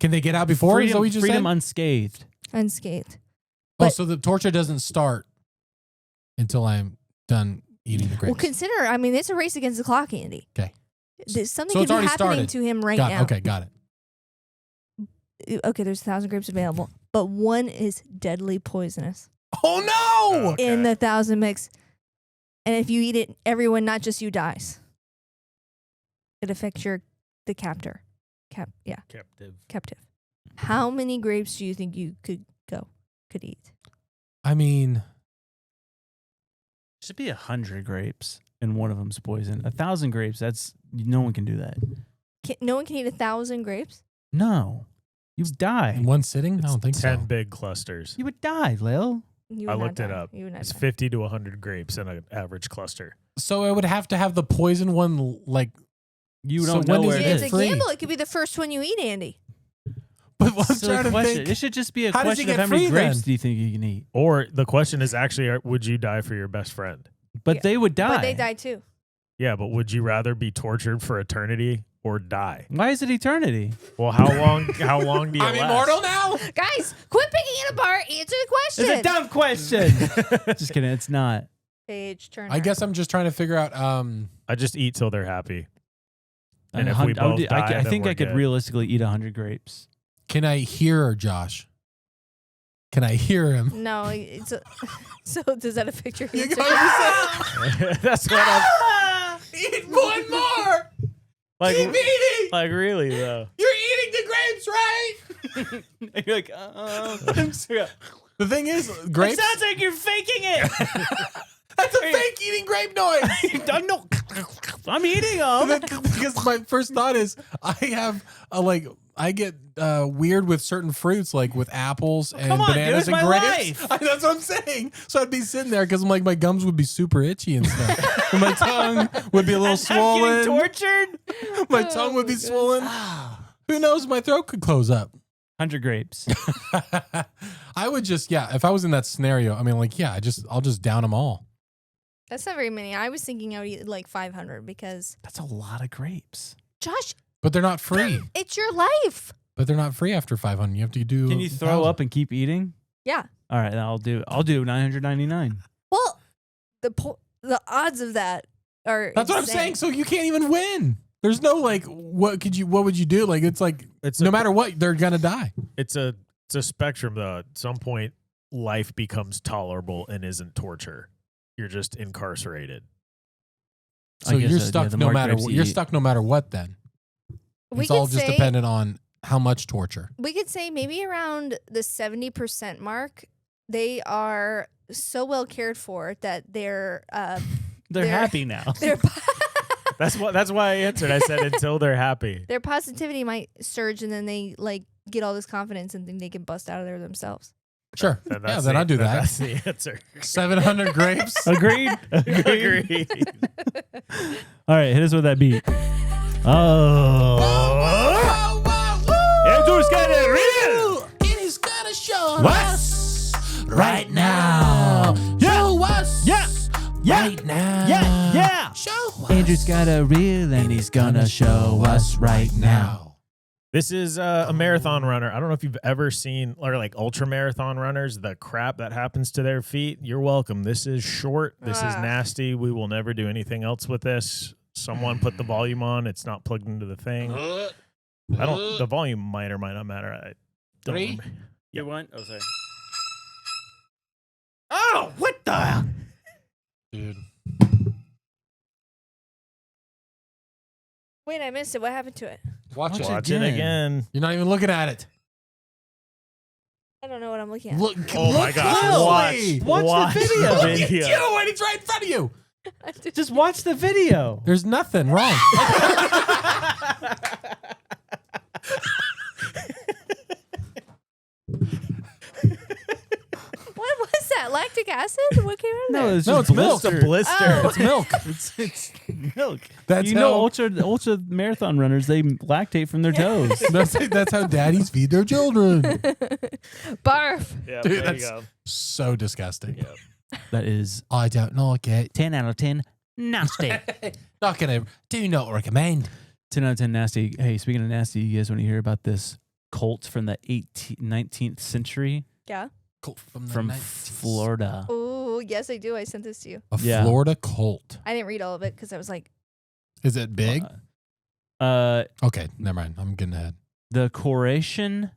Can they get out before? Is that what you just freedom said? unscathed. Unscathed. Oh, but- so the torture doesn't start until I'm done eating the grapes. Well, consider, I mean, it's a race against the clock, Andy. Okay. Something So could it's be already happening started. to him right got now. Okay, got it. Okay, there's 1,000 grapes available, but one is deadly poisonous Oh no! Okay. in the 1,000 mix. And if you eat it, everyone, not just you, dies. It affects the captor. Captive. How many grapes do you think you could eat? I mean, Should be 100 grapes and one of them's poison. 1,000 grapes. That's no one can do that. No one can eat 1,000 grapes? No, you'd die. in one sitting? I don't think 10 so. big clusters. You would die, Lil. You I would not looked it die. up. You would not It's die. 50 to 100 grapes in an average cluster. So I would have to have the poison one, like. You So don't when know is where it it It's is. a free? gamble. It could be the first one you eat, Andy. But I'm Silly trying to question. think. It should just be a How does he question of get how many free grapes then? do you think you can eat? Or the question is actually, would you die for your best friend? But Yeah. they would die. But they die too. Yeah, but would you rather be tortured for eternity or die? Why is it eternity? Well, how long do you I'm last? immortal now? Guys, quit picking it apart. Answer the question. It's a dumb question. Just kidding. It's not. Page Turner. I guess I'm just trying to figure out. I just eat till they're happy. And A if we hun- I would both do- I, die, ca- I then think we're I could good. realistically eat 100 grapes. Can I hear her, Josh? Can I hear him? No, it's a, so does that affect your answer? That's what I'm Eat one more. like. Keep eating. Like really though. You're eating the grapes, right? You're like, I'm sorry. The thing is, It grapes. sounds like you're faking it. That's a fake eating grape noise. No, I'm eating them. Because my first thought is I get weird with certain fruits, like with apples and come on, bananas dude, and it's my grapes. life. That's what I'm saying. So I'd be sitting there because I'm like, my gums would be super itchy and stuff. And my tongue would be a little I'm swollen. getting tortured. My tongue would be swollen. Who knows? My throat could close up. 100 grapes. I would just, if I was in that scenario, I mean, like, I'll just down them all. That's not very many. I was thinking I would eat like 500 because That's a lot of grapes. Josh, But they're not free. it's your life. But they're not free after 500. You have to do. Can you throw 1,000. up and keep eating? Yeah. All right, then I'll do 999. Well, the odds of that are. That's what I'm insane. saying. So you can't even win. There's no like, what would you do? Like, it's like, It's no a- matter what, they're gonna die. It's a spectrum though. At some point, life becomes tolerable and isn't torture. You're just incarcerated. I So guess you're that, stuck the no more matter grapes what. you You're eat. stuck no matter what. Then We it's all could just say- dependent on how much torture. We could say maybe around the 70% mark, they are so well cared for that They're they're- happy now. their That's why I answered. I said until they're happy. their positivity might surge, and then they like get all this confidence and think they can bust out of there themselves. Sure. Then Yeah, that's then the- I'll do that. That's the answer. 700 grapes. Agreed. Agreed. All right, hit us with that beat. Oh. Andrew's got it real. It is gonna show What? us right now. Show us right now. Yeah. Show us. Andrew's got a reel and he's gonna show us right now. This is a marathon runner. I don't know if you've ever seen or like ultra marathon runners, the crap that happens to their feet. You're welcome. This is short. This is nasty. We will never do anything else with this. Someone put the volume on. It's not plugged into the thing. The volume might or might not matter. I don't Three? remember. You want? Oh, sorry. Oh, what the? Dude. Wait, I missed it. What happened to it? Watch it. Watch it again. You're not even looking at it. I don't know what I'm looking at. Look. Oh my look gosh. closely. Watch the video. Look at you, and it's right in front of you. Just watch the video. There's nothing wrong. What was that? Lactic acid? What came out of No, there? it's No, just it's milk. It's a blister. Oh. It's milk. It's milk. That's you know, how- ultra marathon runners, they lactate from their toes. That's how daddies feed their children. Barf. Yeah, Dude, there you that's go. so disgusting. That is I don't like it. 10 out of 10 nasty. Not gonna. Do not recommend. 10 out of 10 nasty. Hey, speaking of nasty, you guys want to hear about this cult from the 19th century Yeah. from Florida? Oh, yes, I do. I sent this to you. A Yeah. Florida cult. I didn't read all of it because I was like, Is it big? Uh, Okay, never mind. I'm getting ahead. the Croatian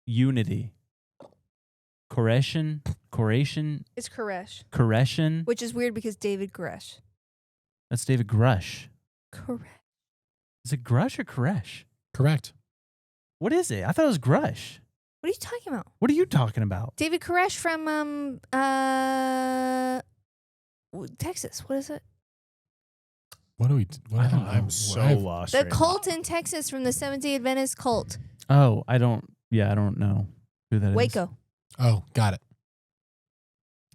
Unity. Croatian, it's Koresh, Croatian. which is weird because David Koresh. That's David Grush. Koresh. Is it Grush or Koresh? Correct. What is it? I thought it was Grush. What are you talking about? What are you talking about? David Koresh from Texas. What is it? What do we? What I don't know. I'm so I've- lost. The right cult in Texas from the Seventh-day Adventist cult. Oh, I don't know who that is. Waco. Oh, got it.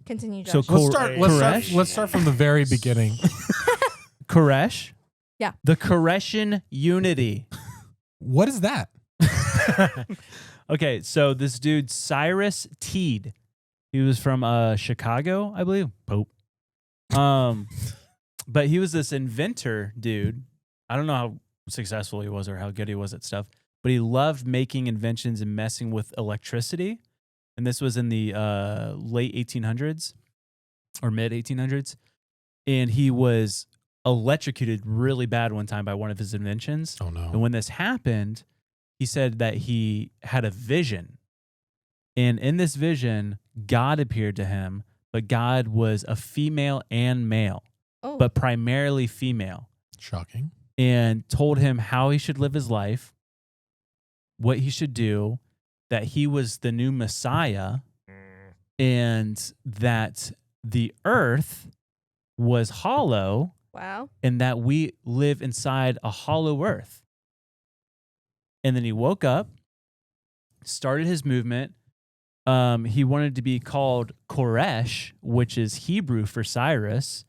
Continue, So Josh. Let's start from the very beginning. Koresh? Yeah. The Koreshan Unity. What is that? Okay, so this dude, Cyrus Teed, he was from Chicago, I believe. Pope. But he was this inventor dude. I don't know how successful he was or how good he was at stuff, but he loved making inventions and messing with electricity. And this was in the late 1800s or mid 1800s. And he was electrocuted really bad one time by one of his inventions. Oh no. And when this happened, he said that he had a vision. And in this vision, God appeared to him, but God was a female and male, Oh. but primarily female, Shocking. and told him how he should live his life, what he should do, that he was the new Messiah, and that the Earth was hollow, Wow. and that we live inside a hollow Earth. And then he woke up, started his movement. He wanted to be called Koresh, which is Hebrew for Cyrus,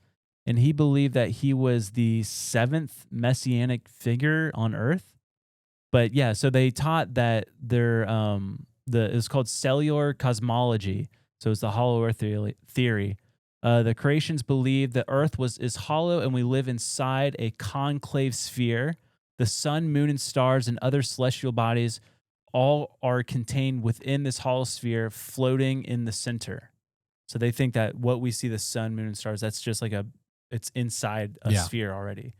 and he believed that he was the 7th messianic figure on Earth. But yeah, so they taught that it was called cellular cosmology. So it's the hollow Earth theory. The creations believed the Earth is hollow and we live inside a concave sphere. The sun, moon, and stars and other celestial bodies all are contained within this hollow sphere, floating in the center. So they think that what we see, the sun, moon, and stars, that's just like it's inside a sphere already.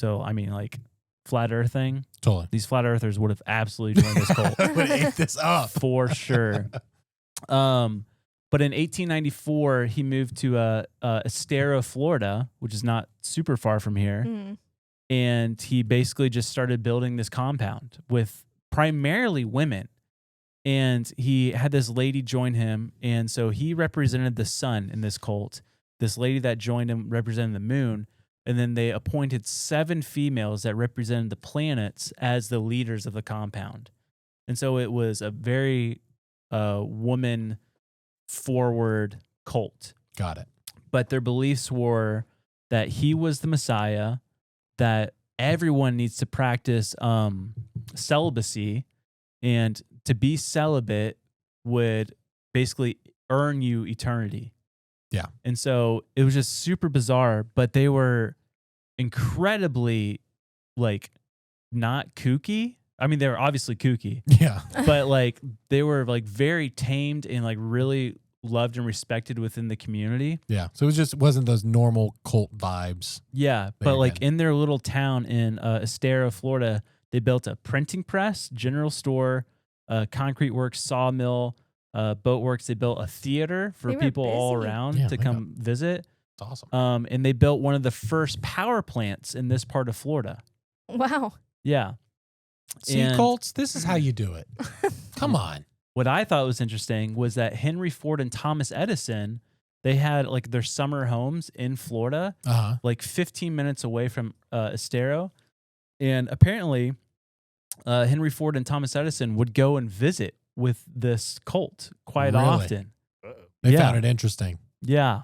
So I mean, like flat Earth thing. Totally. These flat earthers would have absolutely joined this cult. Would have ate this up for sure. But in 1894, he moved to Estero, Florida, which is not super far from here. Mm. And he basically just started building this compound with primarily women. And he had this lady join him. And so he represented the sun in this cult. This lady that joined him represented the moon. And then they appointed 7 females that represented the planets as the leaders of the compound. And so it was a very woman-forward cult. Got it. But their beliefs were that he was the Messiah, that everyone needs to practice celibacy, and to be celibate would basically earn you eternity. Yeah. And so it was just super bizarre, but they were incredibly like not kooky. I mean, they were obviously kooky. Yeah. But like they were like very tamed and like really loved and respected within the community. Yeah. So it wasn't those normal cult vibes. Yeah. But like in their little town in Estero, Florida, they built a printing press, general store, concrete works, sawmill, boat works. They built a theater for people all around to come visit. It's awesome. And they built one of the first power plants in this part of Florida. Wow. Yeah. See, cults, this is how you do it. Come on. What I thought was interesting was that Henry Ford and Thomas Edison, they had like their summer homes in Florida, like 15 minutes away from Estero. And apparently, Henry Ford and Thomas Edison would go and visit with this cult quite often. They found it interesting. Yeah.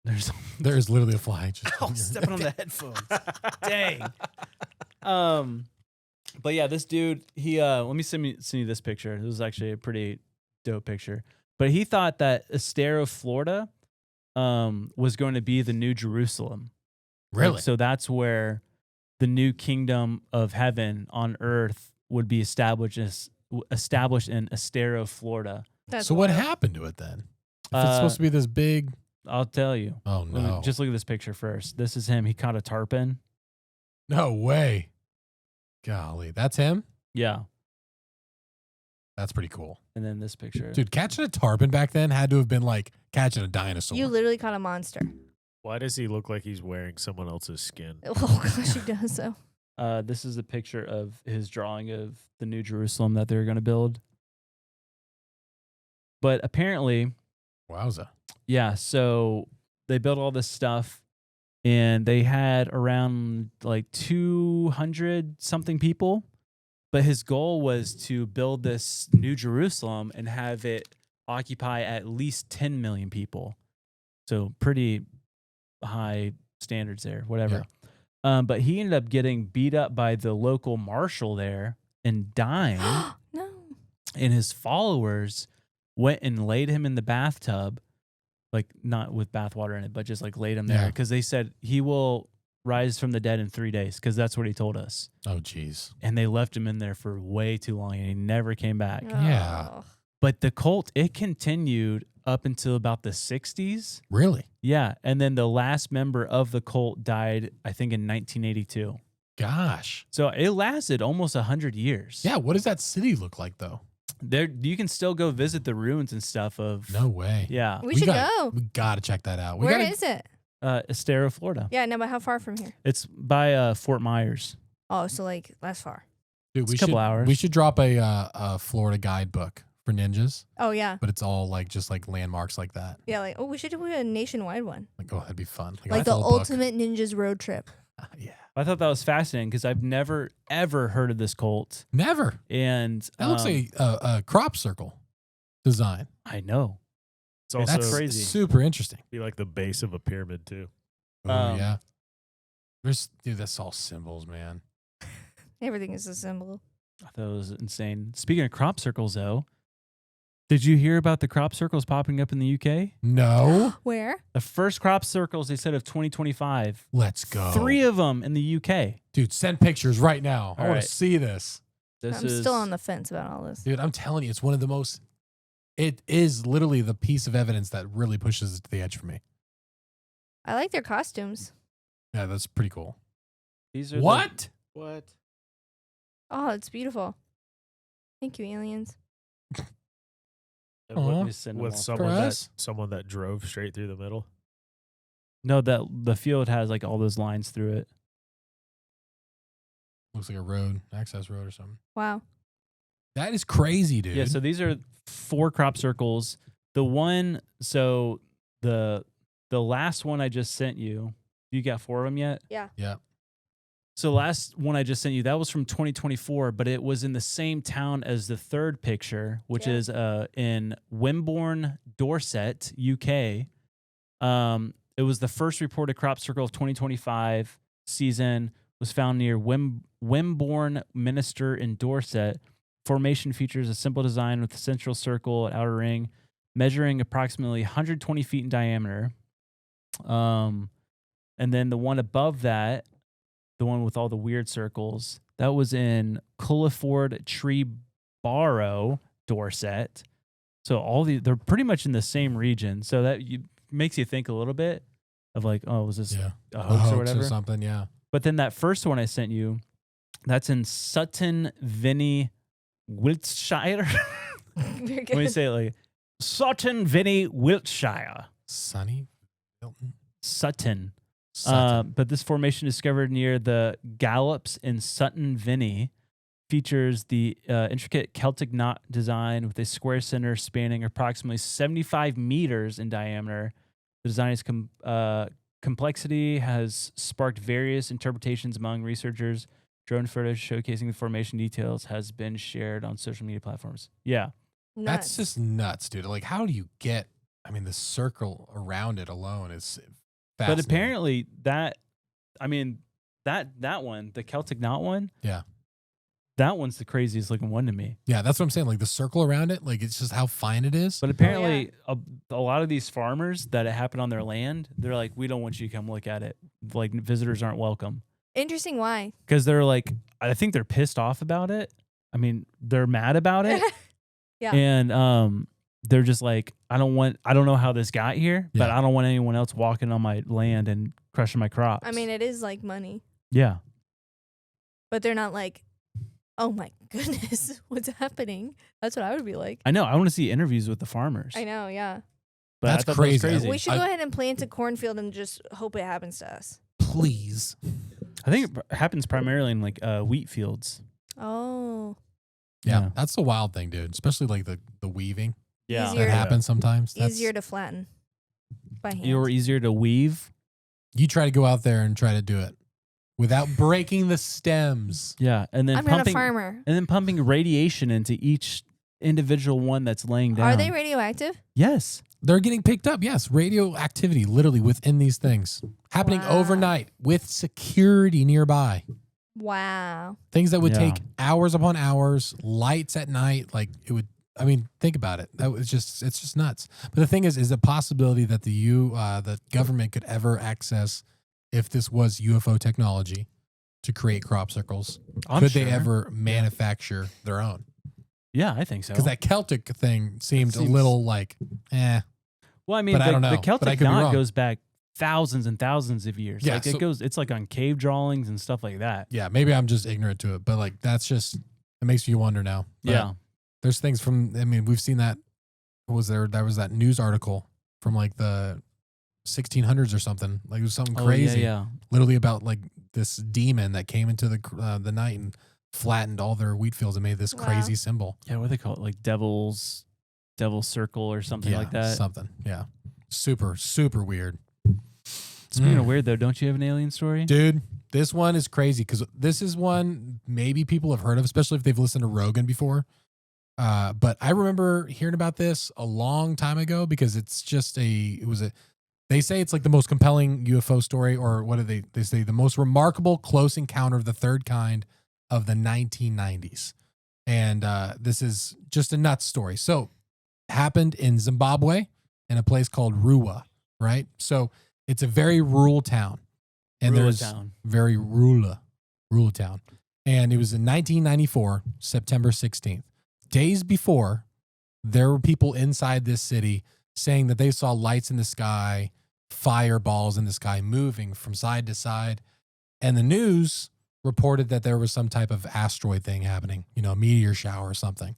There's literally a fly. Stepping on the headphones. Dang. But yeah, this dude, he let me send you this picture. This was actually a pretty dope picture. But he thought that Estero, Florida, was going to be the new Jerusalem. Really? Like, so that's where the new kingdom of heaven on earth would be established in Estero, Florida. So what happened to it then? If it's supposed to be this big, I'll tell you. Oh no! Just look at this picture first. This is him. He caught a tarpon. No way. Golly, that's him? Yeah. That's pretty cool. And then this picture. Dude, catching a tarpon back then had to have been like catching a dinosaur. You literally caught a monster. Why does he look like he's wearing someone else's skin? Oh, gosh, he does so. This is a picture of his drawing of the New Jerusalem that they're going to build. But apparently... Wowza. Yeah, so they built all this stuff, and they had around like 200 something people. But his goal was to build this New Jerusalem and have it occupy at least 10 million people. So pretty high standards there, whatever. Yeah. But he ended up getting beat up by the local marshal there and dying. No. And his followers went and laid him in the bathtub, like not with bathwater in it, but just like laid him there because they said he will rise from the dead in 3 days because that's what he told us. Oh, geez. And they left him in there for way too long and he never came back. Oh. Yeah. But the cult, it continued up until about the 60s. Really? Yeah. And then the last member of the cult died, I think, in 1982. Gosh. So it lasted almost 100 years. Yeah. What does that city look like, though? There, you can still go visit the ruins and stuff of. No way. Yeah. We should go. We got to check that out. Where is it? Estero, Florida. Yeah, no, but how far from here? It's by Fort Myers. Oh, so like that's far. Dude, it's a couple hours. We should drop a Florida guidebook for ninjas, Oh yeah, but it's all like just like landmarks like that. yeah. Like, oh, we should do a nationwide one, Like, oh, that'd be fun. like a the full book. ultimate ninjas road trip. Yeah. I thought that was fascinating because I've never ever heard of this cult, Never. and That looks like a crop circle design. I know It's also That's That's crazy. super interesting. be like the base of a pyramid too. Oh Um, yeah. Dude, that's all symbols, man. Everything is a symbol. I thought it was insane. Speaking of crop circles, though, did you hear about the crop circles popping up in the UK? No. Where? The first crop circles they said of 2025. Let's go. 3 of them in the UK. Dude, send pictures right now. I All want right. to see this. This I'm is still on the fence about all this. Dude, I'm telling you, it's one of the most. It is literally the piece of evidence that really pushes it to the edge for me. I like their costumes. Yeah, that's pretty cool. These are What? What? Oh, it's beautiful. Thank you, aliens. Aw. Just send them With all. someone that drove straight through the middle. No, that the field has like all those lines through it. Looks like a road, access road or something. Wow. That is crazy, dude. Yeah, so these are 4 crop circles. The one, so the last one I just sent you. You got 4 of them yet? Yeah. Yeah. So last one I just sent you, that was from 2024, but it was in the same town as the third picture, which Yeah. is in Wimborne, Dorset, UK. It was the first reported crop circle of 2025 season. Was found near Wimborne Minster in Dorset. Formation features a simple design with a central circle and outer ring, measuring approximately 120 feet in diameter. And then the one above that, the one with all the weird circles, that was in Culliford Tree Barrow, Dorset. So they're pretty much in the same region. So that makes you think a little bit of like, oh, was this a hoax or whatever? Something, yeah. But then that first one I sent you, that's in Sutton, Vinny, Wiltshire. Very Let me good. say it like Sutton, Vinny, Wiltshire. Sunny? Milton? Sutton. Sutton. But this formation discovered near the Gallops in Sutton, Vinny features the intricate Celtic knot design with a square center spanning approximately 75 meters in diameter. The design's complexity has sparked various interpretations among researchers. Drone footage showcasing the formation details has been shared on social media platforms. Yeah. That's Nuts. just nuts, dude. Like, how do you get, the circle around it alone is fascinating. But apparently that one, the Celtic knot one, Yeah. that one's the craziest looking one to me. Yeah, that's what I'm saying. Like, the circle around it, like, it's just how fine it is. But apparently a lot of these farmers that it happened on their land, they're like, we don't want you to come look at it. Like, visitors aren't welcome. Interesting. Why? Because they're like, I think they're pissed off about it. They're mad about it. Yeah. And they're just like, I don't know how this got here, but Yeah. I don't want anyone else walking on my land and crushing my crops. It is like money, yeah. but they're not like, oh my goodness, what's happening? That's what I would be like. I know. I want to see interviews with the farmers. I know. Yeah. But I That's thought that was crazy. We should I- go ahead and plant a cornfield and just hope it happens to us. Please. I think it happens primarily in like wheat fields. Oh. Yeah, Yeah. that's the wild thing, dude. Especially like the weaving Yeah. Easier that to- happens sometimes. That's, Easier to flatten by hand. You're easier to weave. You try to go out there and try to do it without breaking the stems. Yeah. And then I'm not a pumping farmer. and then pumping radiation into each individual one that's laying down. Are they radioactive? Yes. They're getting picked up. Yes, radioactivity literally within these things happening Wow. overnight with security nearby. Wow. Things that would Yeah. take hours upon hours, lights at night. Like it would. Think about it. It's just nuts. But the thing is a possibility that the government could ever access, if this was UFO technology, to create crop circles. I'm Could sure. they ever manufacture their own? Yeah, I think so. Because that Celtic thing seemed a Seems- little like, Well, but I don't know. The But I Celtic could be knot wrong. goes back thousands and thousands of years. Yeah, Like so- it's like on cave drawings and stuff like that. yeah, maybe I'm just ignorant to it. But like, that's just, it makes you wonder now. But Yeah. There's things from, we've seen that. What was there? There was that news article from like the 1600s or something. Like it was something crazy. Oh, yeah. Literally about like this demon that came into the night and flattened all their wheat fields and made this Wow. crazy symbol. Yeah, what do they call it? Like devil circle or something like that. Something. Yeah. Super, super weird. Speaking of weird, though, don't you have an alien story? Dude, this one is crazy because this is one maybe people have heard of, especially if they've listened to Rogan before. But I remember hearing about this a long time ago because it's just they say it's like the most compelling UFO story, or what do they say? The most remarkable close encounter of the third kind of the 1990s. And this is just a nuts story. So it happened in Zimbabwe in a place called Ruwa, right? So it's a very rural town. And very rural town. And it was in 1994, September 16th. Days before, there were people inside this city saying that they saw lights in the sky, fireballs in the sky moving from side to side. And the news reported that there was some type of asteroid thing happening, a meteor shower or something.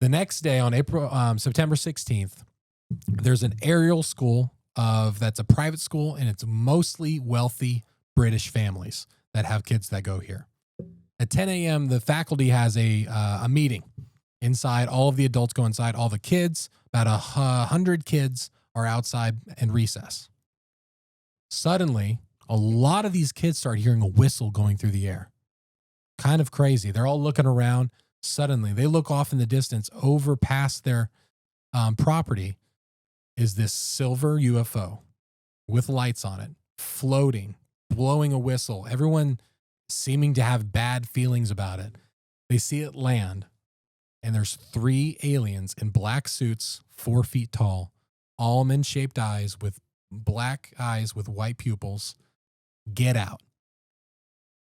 The next day on September 16th, there's an aerial school that's a private school, and it's mostly wealthy British families that have kids that go here. At 10 a.m., the faculty has a meeting inside. All of the adults go inside. All the kids, about 100 kids, are outside in recess. Suddenly, a lot of these kids start hearing a whistle going through the air. Kind of crazy. They're all looking around. Suddenly, they look off in the distance. Over past their property is this silver UFO with lights on it, floating, blowing a whistle. Everyone seeming to have bad feelings about it. They see it land, and there's 3 aliens in black suits, 4 feet tall, almond-shaped eyes with black eyes with white pupils. Get out.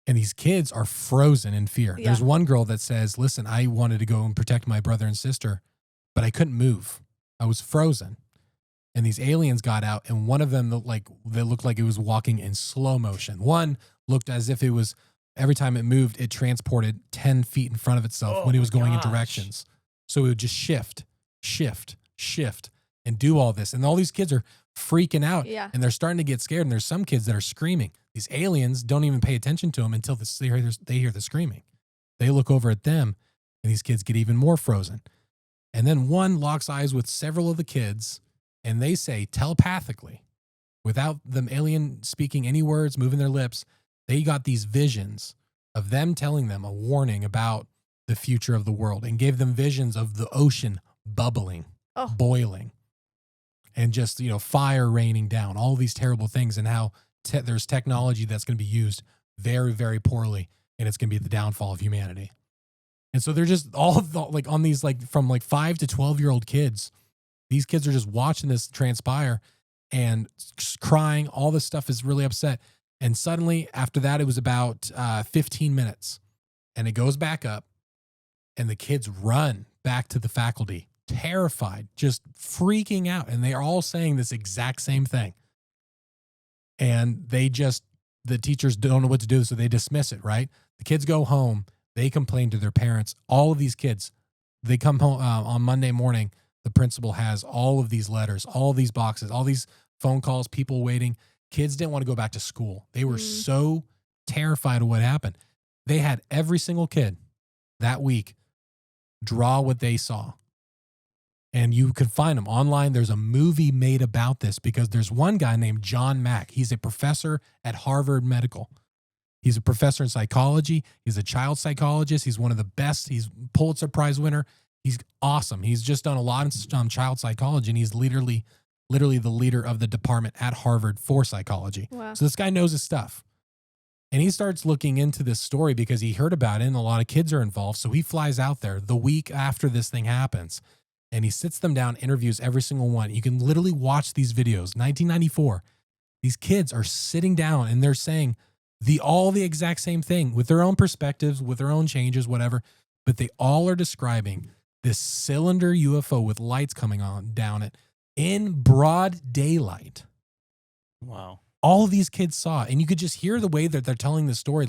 And these kids are frozen in fear. Yeah. There's one girl that says, listen, I wanted to go and protect my brother and sister, but I couldn't move. I was frozen. And these aliens got out, and one of them looked like it was walking in slow motion. One looked as if it was, every time it moved, it transported 10 feet in front of itself when it was going in directions. So it would just shift, and do all this. And all these kids are freaking out, and they're starting to get scared. And there's some kids that are screaming. These aliens don't even pay attention to them until they hear the screaming. They look over at them, and these kids get even more frozen. And then one locks eyes with several of the kids, and they say telepathically, without them alien speaking any words, moving their lips, they got these visions of them telling them a warning about the future of the world, and gave them visions of the ocean bubbling, boiling, and just, fire raining down, all these terrible things, and how there's technology that's going to be used very, very poorly, and it's going to be the downfall of humanity. And so they're just all on these, from 5 to 12-year-old kids. These kids are just watching this transpire and crying. All this stuff is really upset. And suddenly, after that, it was about 15 minutes. And it goes back up. And the kids run back to the faculty, terrified, just freaking out. And they are all saying this exact same thing. And the teachers don't know what to do, so they dismiss it, right? The kids go home. They complain to their parents. All of these kids, they come home on Monday morning. The principal has all of these letters, all of these boxes, all these phone calls, people waiting. Kids didn't want to go back to school. They were so terrified of what happened. They had every single kid that week draw what they saw. And you can find them online. There's a movie made about this because there's one guy named John Mack. He's a professor at Harvard Medical. He's a professor in psychology. He's a child psychologist. He's one of the best. He's Pulitzer Prize winner. He's awesome. He's just done a lot of child psychology, and he's literally the leader of the department at Harvard for psychology. Wow. So this guy knows his stuff. And he starts looking into this story because he heard about it, and a lot of kids are involved. So he flies out there the week after this thing happens, and he sits them down, interviews every single one. You can literally watch these videos. 1994, these kids are sitting down, and they're saying all the exact same thing with their own perspectives, with their own changes, whatever. But they all are describing this cylinder UFO with lights coming on down it in broad daylight. Wow. All of these kids saw it, and you could just hear the way that they're telling the story.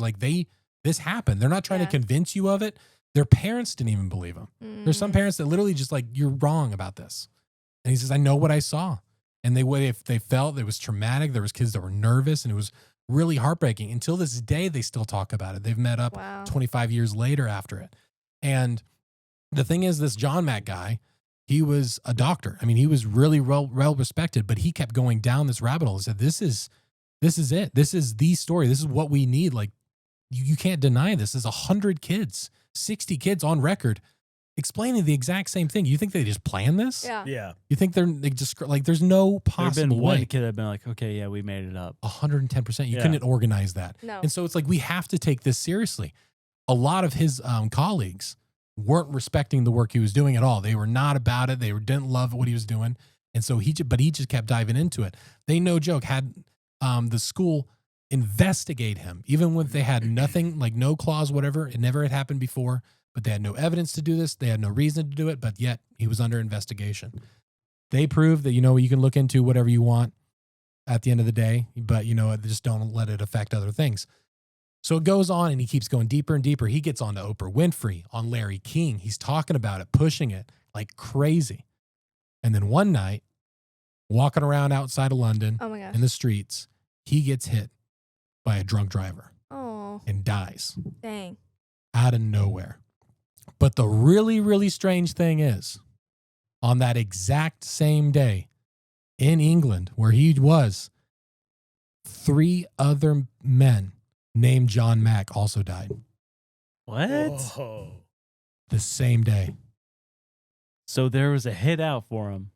This happened. They're not trying to convince you of it. Their parents didn't even believe them. There's some parents that literally just you're wrong about this. And he says, I know what I saw. And they felt it was traumatic. There was kids that were nervous, and it was really heartbreaking. Until this day, they still talk about it. They've met up Wow. 25 years later after it. And the thing is, this John Mack guy, he was a doctor. I mean, he was really well respected, but he kept going down this rabbit hole and said, this is it. This is the story. This is what we need. Like, you can't deny this. There's 100 kids, 60 kids on record explaining the exact same thing. You think they just planned this? Yeah. Yeah. You think they just like, there's no There'd possible been one way. kid that'd been like, okay, yeah, we made it up. 110%. You Yeah. couldn't organize that. No. And so it's like, we have to take this seriously. A lot of his colleagues weren't respecting the work he was doing at all. They were not about it. They didn't love what he was doing. And so he just kept diving into it. They, no joke, had the school investigate him, even when they had nothing, like no clause, whatever. It never had happened before, but they had no evidence to do this. They had no reason to do it, but yet he was under investigation. They proved that, you can look into whatever you want at the end of the day, but just don't let it affect other things. So it goes on and he keeps going deeper and deeper. He gets on to Oprah Winfrey, on Larry King. He's talking about it, pushing it like crazy. And then one night, walking around outside of London Oh my gosh. in the streets, he gets hit by a drunk driver Oh, and dies dang. out of nowhere. But the really, really strange thing is, on that exact same day in England where he was, 3 other men named John Mack also died What? Whoa. the same day. So there was a hit out for him.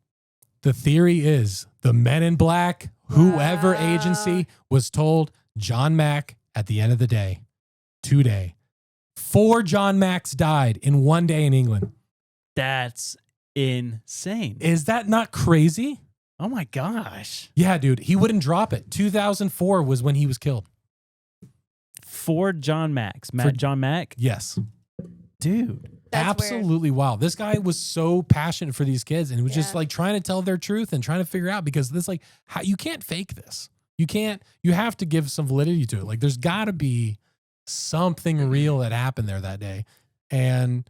The theory is the Men in Black, whoever Wow. agency, was told John Mack at the end of the day, today. 4 John Macks died in one day in England. That's insane. Is that not crazy? Oh my gosh. Yeah, dude. He wouldn't drop it. 2004 was when he was killed. 4 John Macks. John Mack? Yes. Dude. That's weird. Absolutely wild. This guy was so passionate for these kids and he was just Yeah. like trying to tell their truth and trying to figure out, because this, like, how you can't fake this. You have to give some validity to it. Like, there's got to be something real that happened there that day. And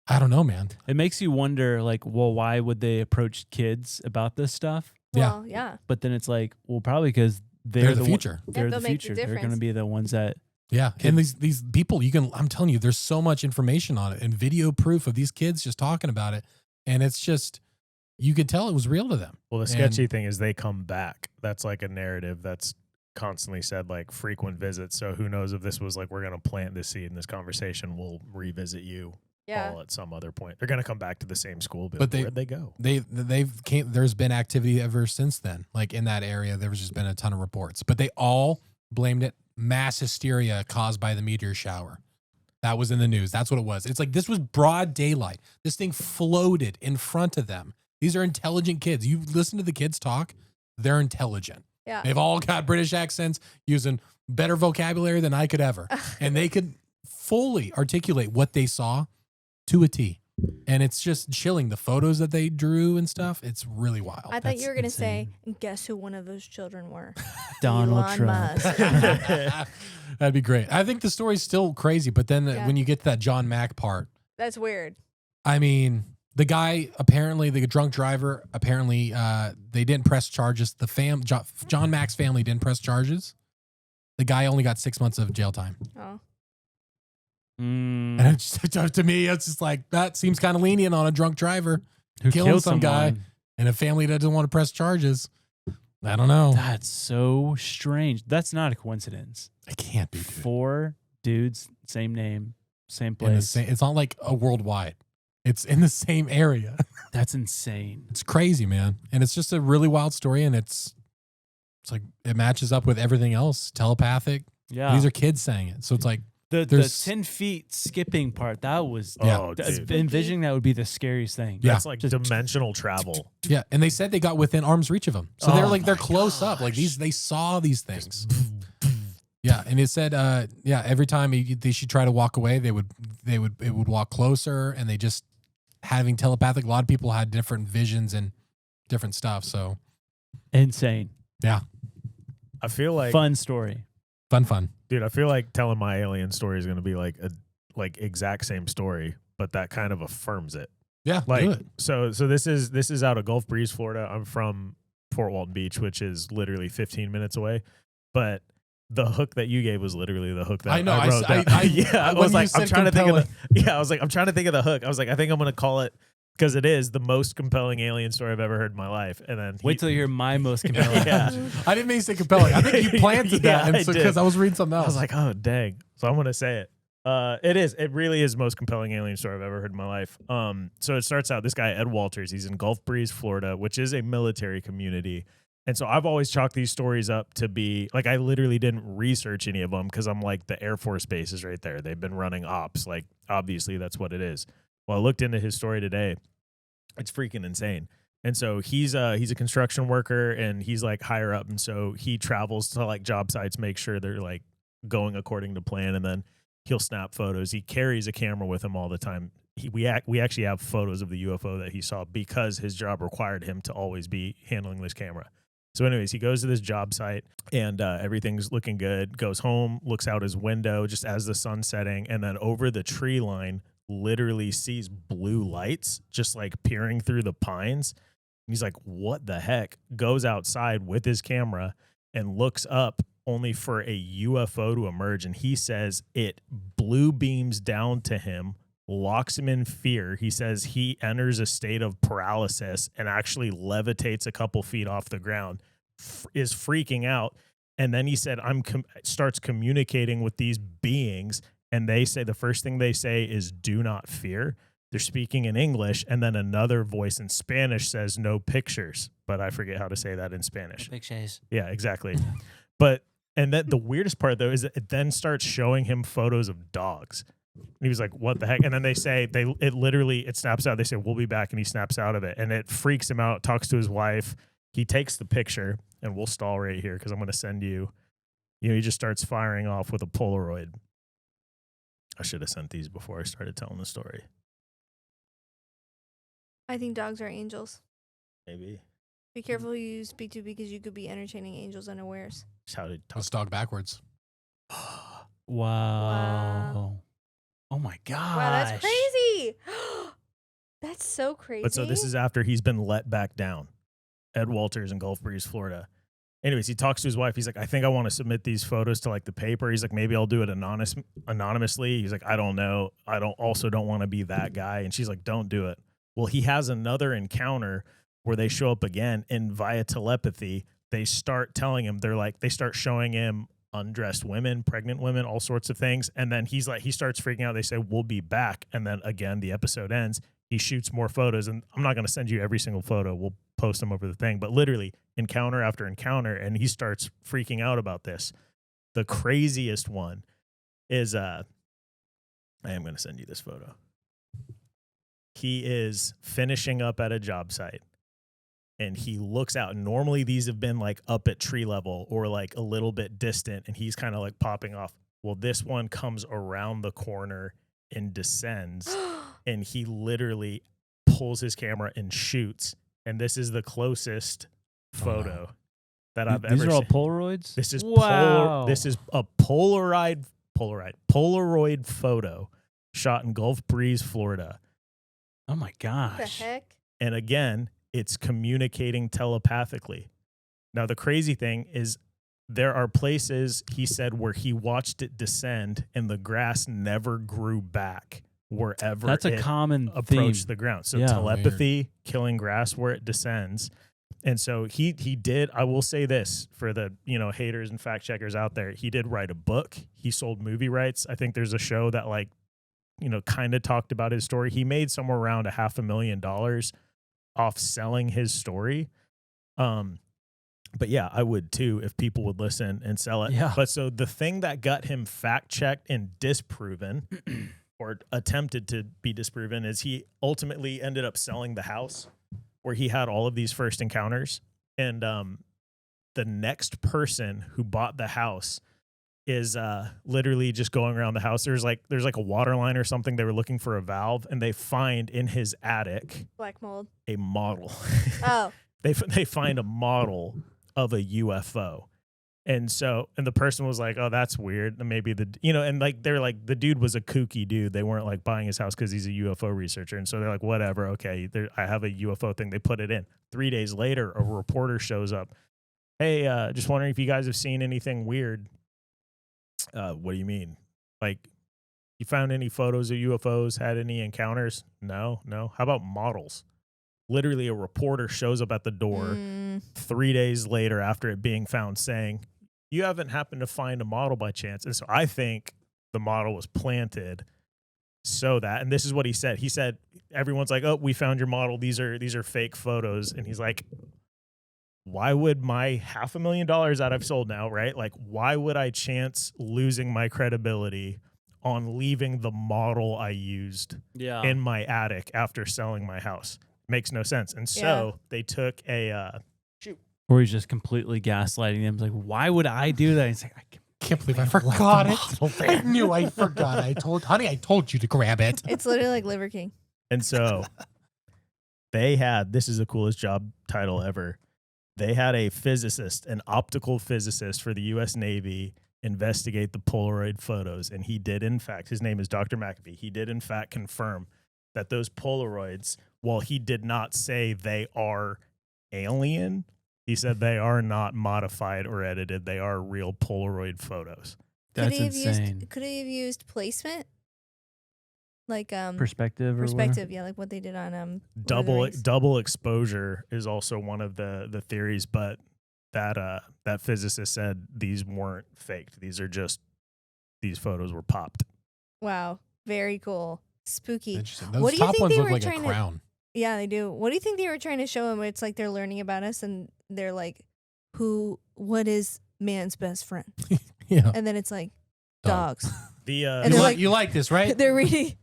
I don't know, man. It makes you wonder, like, well, why would they approach kids about this stuff? Well, yeah. But then it's like, well, probably because They're the one- future. they're They'll the make the future. They're going to difference. be the ones that. Yeah. And these people, I'm telling you, there's so much information on it and video proof of these kids just talking about it. And it's just, you could tell it was real to them. Well, the sketchy thing is they come back. That's like a narrative that's constantly said, like frequent visits. So who knows if this was like, we're going to plant this seed in this conversation. We'll revisit you Yeah. all at some other point. They're going to come back to the same school. But Where'd they go? There's been activity ever since then. Like in that area, there's just been a ton of reports, but they all blamed it. Mass hysteria caused by the meteor shower. That was in the news. That's what it was. It's like, this was broad daylight. This thing floated in front of them. These are intelligent kids. You listen to the kids talk, they're intelligent. Yeah. They've all got British accents, using better vocabulary than I could ever. And they could fully articulate what they saw to a T. And it's just chilling. The photos that they drew and stuff, it's really wild. I thought That's you were going to say, insane. and guess who one of those children were? Donald Elon Trump. Musk. That'd be great. I think the story's still crazy, but then Yeah. when you get to that John Mack part, That's weird. I mean, the guy, apparently, the drunk driver, apparently they didn't press charges. John Mack's family didn't press charges. The guy only got 6 months of jail time. Oh. And it's just, to me, it's just like, that seems kind of lenient on a drunk driver Who killing killed some guy someone. and a family that doesn't want to press charges. I don't know. That's so strange. That's not a coincidence. It can't be, dude. 4 dudes, same name, same In the place. same, it's not like a worldwide. It's in the same area. That's insane. It's crazy, man. And it's just a really wild story. And it's like, it matches up with everything else. Telepathic. Yeah. These are kids saying it. So it's like, the there's- 10 feet skipping part. That was Oh, that's- dude. envisioning that would be the scariest thing. Yeah. That's like dimensional travel. yeah. And they said they got within arm's reach of them. So they're close up. Like they saw these things. Yeah. And it said, every time they should try to walk away, it would walk closer, and they just having telepathic. A lot of people had different visions and different stuff. So Insane. yeah, I feel like, Fun story. fun. dude, I feel like telling my alien story is going to be like a exact same story, but that kind of affirms it. Yeah. Like, do it. so this is out of Gulf Breeze, Florida. I'm from Fort Walton Beach, which is literally 15 minutes away. But the hook that you gave was literally the hook that I know. I wrote down. I was like, I'm trying to think of I'm trying to think of the hook. I was like, I think I'm going to call it, because it is the most compelling alien story I've ever heard in my life. And then Wait till you hear my most compelling. I didn't mean to say compelling. I think you planted that because I was reading something else. I was like, oh, dang. So I'm going to say it. It really is the most compelling alien story I've ever heard in my life. So it starts out, this guy, Ed Walters, he's in Gulf Breeze, Florida, which is a military community. And so I've always chalked these stories up to be, like, I literally didn't research any of them because I'm like, the Air Force base is right there. They've been running ops. Like, obviously that's what it is. Well, I looked into his story today. It's freaking insane. And so he's a construction worker and he's like higher up. And so he travels to like job sites, make sure they're like going according to plan. And then he'll snap photos. He carries a camera with him all the time. We actually have photos of the UFO that he saw because his job required him to always be handling this camera. So anyways, he goes to this job site and everything's looking good, goes home, looks out his window just as the sun's setting. And then over the tree line, literally sees blue lights just like peering through the pines. And he's like, what the heck? Goes outside with his camera and looks up only for a UFO to emerge. And he says it blue beams down to him, locks him in fear. He says he enters a state of paralysis and actually levitates a couple feet off the ground, is freaking out. And then he said, starts communicating with these beings. And they say, the first thing they say is, do not fear. They're speaking in English. And then another voice in Spanish says, no pictures. But I forget how to say that in Spanish. No pictures. Yeah, exactly. And then the weirdest part, though, is that it then starts showing him photos of dogs. And he was like, what the heck? And then they say, it snaps out. They say, we'll be back. And he snaps out of it. And it freaks him out, talks to his wife. He takes the picture, and we'll stall right here because I'm going to send you. He just starts firing off with a Polaroid. I should have sent these before I started telling the story. I think dogs are angels. Maybe. Be careful who you speak to because you could be entertaining angels unawares. Shouted Let's dog backwards. Wow. Oh my gosh. Wow, that's crazy. That's so crazy. But so this is after he's been let back down. Ed Walters in Gulf Breeze, Florida. Anyways, he talks to his wife. He's like, I think I want to submit these photos to like the paper. He's like, maybe I'll do it anonymously. He's like, I don't know. I don't want to be that guy. And she's like, don't do it. Well, he has another encounter where they show up again, and via telepathy, they start telling him, they start showing him undressed women, pregnant women, all sorts of things. And then he starts freaking out. They say, we'll be back. And then again, the episode ends. He shoots more photos, and I'm not going to send you every single photo. We'll post them over the thing, but literally encounter after encounter. And he starts freaking out about this. The craziest one is, I am going to send you this photo. He is finishing up at a job site. And he looks out. And normally these have been like up at tree level or like a little bit distant. And he's kind of like popping off. Well, this one comes around the corner and descends. And he literally pulls his camera and shoots. And this is the closest photo that I've ever seen. These are all Polaroids? This is wow. This is a Polaroid photo shot in Gulf Breeze, Florida. Oh my gosh. What the heck? And again, it's communicating telepathically. Now, the crazy thing is there are places, he said, where he watched it descend and the grass never grew back wherever That's a it common approached theme. the ground. So Yeah. telepathy, killing grass where it descends. And so he did, I will say this for the, haters and fact checkers out there, he did write a book. He sold movie rights. I think there's a show that kind of talked about his story. He made somewhere around $500,000 off selling his story. But yeah, I would too if people would listen and sell it. Yeah. But so the thing that got him fact checked and disproven or attempted to be disproven is he ultimately ended up selling the house where he had all of these first encounters. And the next person who bought the house is literally just going around the house. There's like a water line or something. They were looking for a valve, and they find in his attic Black mold. a model. Oh. They find a model of a UFO. And the person was like, oh, that's weird. And maybe they're like, the dude was a kooky dude. They weren't like buying his house because he's a UFO researcher. And so they're like, whatever. Okay. I have a UFO thing. They put it in. 3 days later, a reporter shows up. Hey, just wondering if you guys have seen anything weird. What do you mean? Like, you found any photos of UFOs? Had any encounters? No. How about models? Literally, a reporter shows up at the door 3 days later after it being found saying, you haven't happened to find a model by chance. And so I think the model was planted so that, and this is what he said. He said, everyone's like, oh, we found your model. These are fake photos. And he's like, why would my $500,000 that I've sold now, right? Like, why would I chance losing my credibility on leaving the model I used in my attic after selling my house? Makes no sense. And so they took a Or he's just completely gaslighting them. Like, why would I do that? He's like, I Can't believe I forgot it. I knew I forgot. I told you to grab it. It's literally like Liver King. And so they had, this is the coolest job title ever. They had a physicist, an optical physicist for the U.S. Navy, investigate the Polaroid photos. And he did, in fact, his name is Dr. McAfee. He did, in fact, confirm that those Polaroids, while he did not say they are alien, he said they are not modified or edited. They are real Polaroid photos. That's insane. Could he have used placement? Like Perspective or perspective, yeah, like what they did on double exposure is also one of the theories, but that physicist said these weren't faked. These photos were popped. Wow, very cool, spooky. Interesting. Those What do you top think ones they look were like a trying to? crown. Yeah, they do. What do you think they were trying to show him? It's like they're learning about us, and they're like, what is man's best friend? Yeah. And then it's like Dog. dogs. And you like this, right? They're reading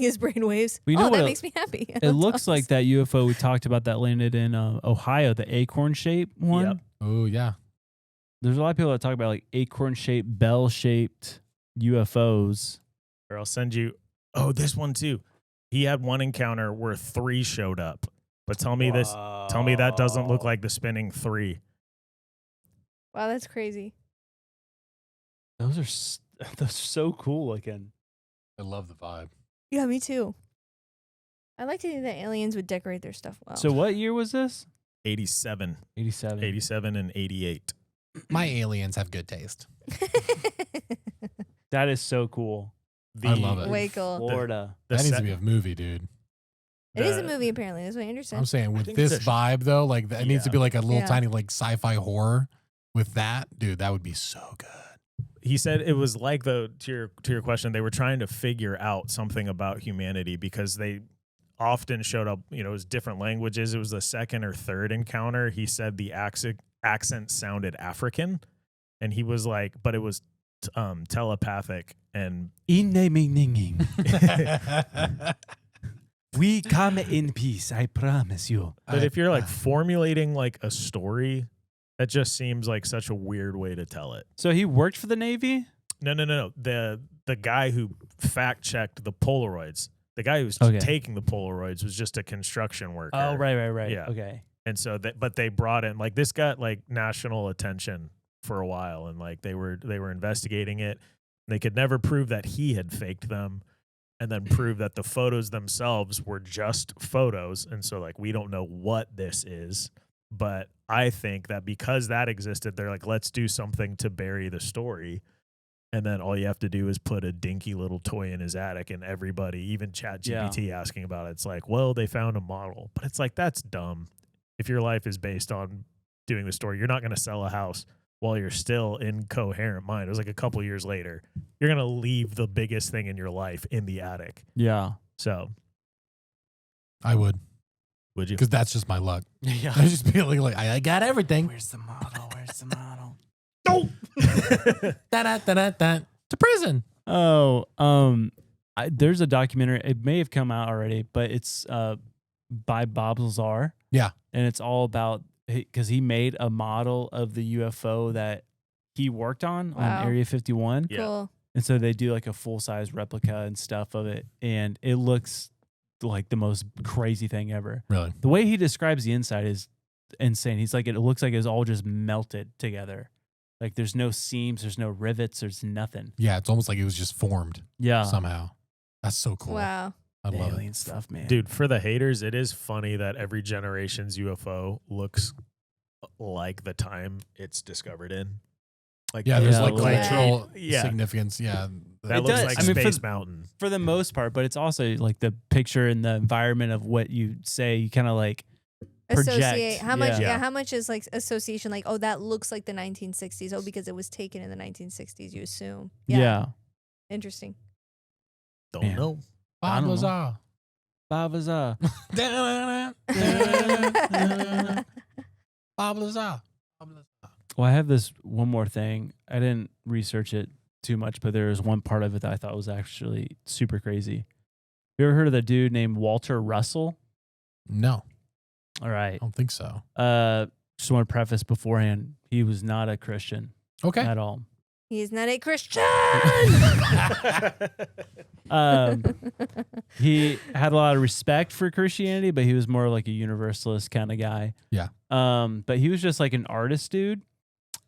his brainwaves. We know that what makes me happy. It looks like that UFO we talked about that landed in Ohio, the acorn shaped one. Yep. Oh yeah. There's a lot of people that talk about like acorn shaped, bell shaped UFOs. Or I'll send you. Oh, this one too. He had one encounter where 3 showed up. But tell me that doesn't look like the spinning 3. Wow, that's crazy. Those are so cool looking. I love the vibe. Yeah, me too. I like to think that aliens would decorate their stuff well. So what year was this? 87. 87 and 88. My aliens have good taste. That is so cool. I love it. Way cool. Florida. That needs to be a movie, dude. It is a movie, apparently. That's what I understand. I'm saying with this vibe, though, like that needs to be like a little tiny like sci-fi horror. With that, dude, that would be so good. He said it was like, though, to your question, they were trying to figure out something about humanity because they often showed up, it was different languages. It was the second or third encounter. He said the accent sounded African, and he was like, but it was telepathic and we come in peace, I promise you. But if you're like formulating like a story, that just seems like such a weird way to tell it. So he worked for the Navy? No. The guy who fact checked the Polaroids, the guy who was taking the Polaroids was just a construction worker. Oh, right. Yeah. Okay. And so but they brought in, like, this got like national attention for a while, and like they were investigating it. They could never prove that he had faked them, and then prove that the photos themselves were just photos. And so like we don't know what this is, but I think that because that existed, they're like, let's do something to bury the story. And then all you have to do is put a dinky little toy in his attic, and everybody, even ChatGPT asking about it, it's like, well, they found a model. But it's like, that's dumb. If your life is based on doing the story, you're not going to sell a house while you're still in coherent mind. It was like a couple years later. You're going to leave the biggest thing in your life in the attic. Yeah. So. I would. Would you? Because that's just my luck. Yeah. I just be like, I got everything. Where's the model? No. To prison. Oh, there's a documentary. It may have come out already, but it's by Bob Lazar. Yeah. And it's all about, because he made a model of the UFO that he worked on Area 51. Yeah. Cool. And so they do like a full-size replica and stuff of it. And it looks like the most crazy thing ever. Really? The way he describes the inside is insane. He's like, it looks like it's all just melted together. Like there's no seams, there's no rivets, there's nothing. Yeah, it's almost like it was just formed. Yeah. Somehow. That's so cool. Wow. I love Alien it. stuff, man. Dude, for the haters, it is funny that every generation's UFO looks like the time it's discovered in. Like Yeah, there's Yeah, like a little bit. cultural Yeah. significance. Yeah. that It looks does. like I mean, for Space the- Mountain. for the most part, but it's also like the picture and the environment of what you say. You kind of like project. Associate how much? Yeah. Yeah, how much is like association? Like, oh, that looks like the 1960s. Oh, because it was taken in the 1960s. You assume. Yeah. Interesting. Don't Man. know. I don't know. Babaza. Babaza. Babaza. Well, I have this one more thing. I didn't research it too much, but there was one part of it that I thought was actually super crazy. You ever heard of the dude named Walter Russell? No, All right. I don't think so. Just want to preface beforehand, he was not a Christian Okay. at all. He's not a Christian. He had a lot of respect for Christianity, but he was more like a universalist kind of guy. Yeah. But he was just like an artist dude.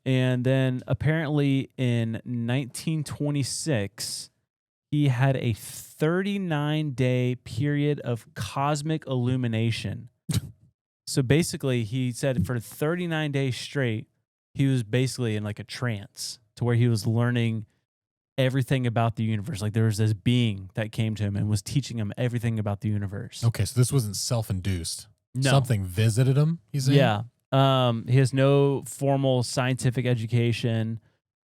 And then apparently in 1926, he had a 39-day period of cosmic illumination. So basically, he said for 39 days straight, he was basically in like a trance to where he was learning everything about the universe. Like there was this being that came to him and was teaching him everything about the universe. Okay, so this wasn't self-induced. No. Something visited him. He's saying? Yeah. He has no formal scientific education.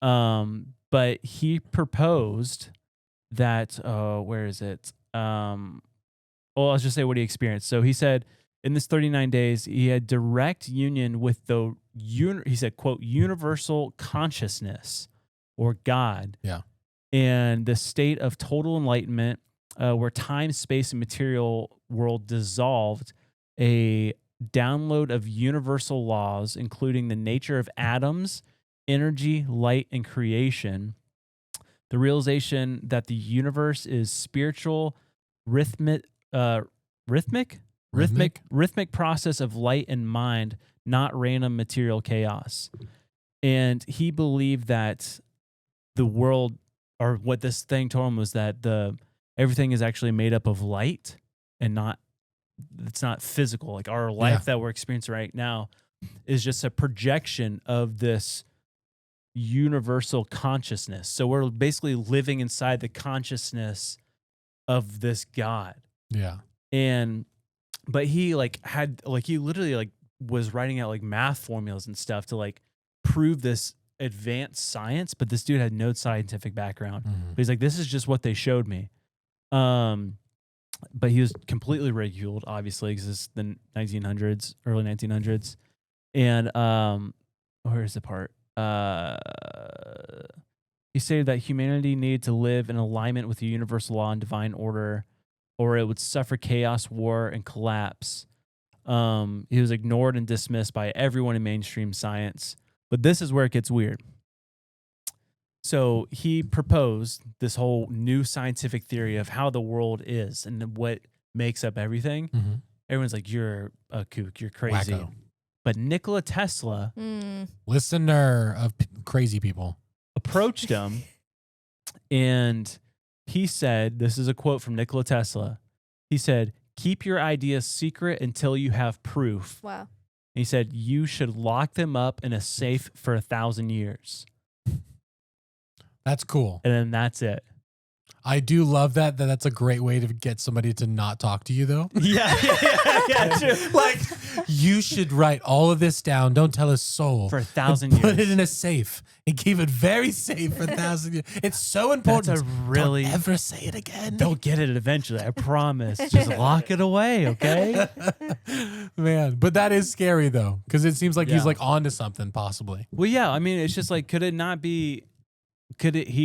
But he proposed that, where is it? Well, I'll just say what he experienced. So he said in this 39 days, he had direct union with the, he said, quote, universal consciousness or God. Yeah. And the state of total enlightenment, where time, space, and material world dissolved, a download of universal laws, including the nature of atoms, energy, light, and creation, the realization that the universe is spiritual, rhythmic process of light and mind, not random material chaos. And he believed that the world, or what this thing told him, was that everything is actually made up of light and it's not physical. Like our life that we're experiencing right now is just a projection of this universal consciousness. So we're basically living inside the consciousness of this God. Yeah. But he he literally was writing out like math formulas and stuff to like prove this advanced science, but this dude had no scientific background. Mm-hmm. But he's like, this is just what they showed me. But he was completely ridiculed, obviously, because it's the 1900s, early 1900s. And where's the part? He stated that humanity needed to live in alignment with the universal law and divine order, or it would suffer chaos, war, and collapse. He was ignored and dismissed by everyone in mainstream science. But this is where it gets weird. So he proposed this whole new scientific theory of how the world is and what makes up everything. Mm-hmm. Everyone's like, you're a kook, you're crazy. Wacko. But Nikola Tesla Listener of crazy people. approached him and he said, this is a quote from Nikola Tesla. He said, keep your ideas secret until you have proof. Wow. And he said, you should lock them up in a safe for 1,000 years. That's cool. And then that's it. I do love that. That's a great way to get somebody to not talk to you, though. Yeah, true. Like, you should write all of this down. Don't tell a soul. For 1,000 Put years. it in a safe and keep it very safe for 1,000 years. It's so important. That's a really... Don't ever say it again. They'll get it eventually, I promise. Just lock it away, okay? Man, but that is scary, though, because it seems like Yeah. he's like onto something, possibly. Well, yeah, I mean, it's just like, could he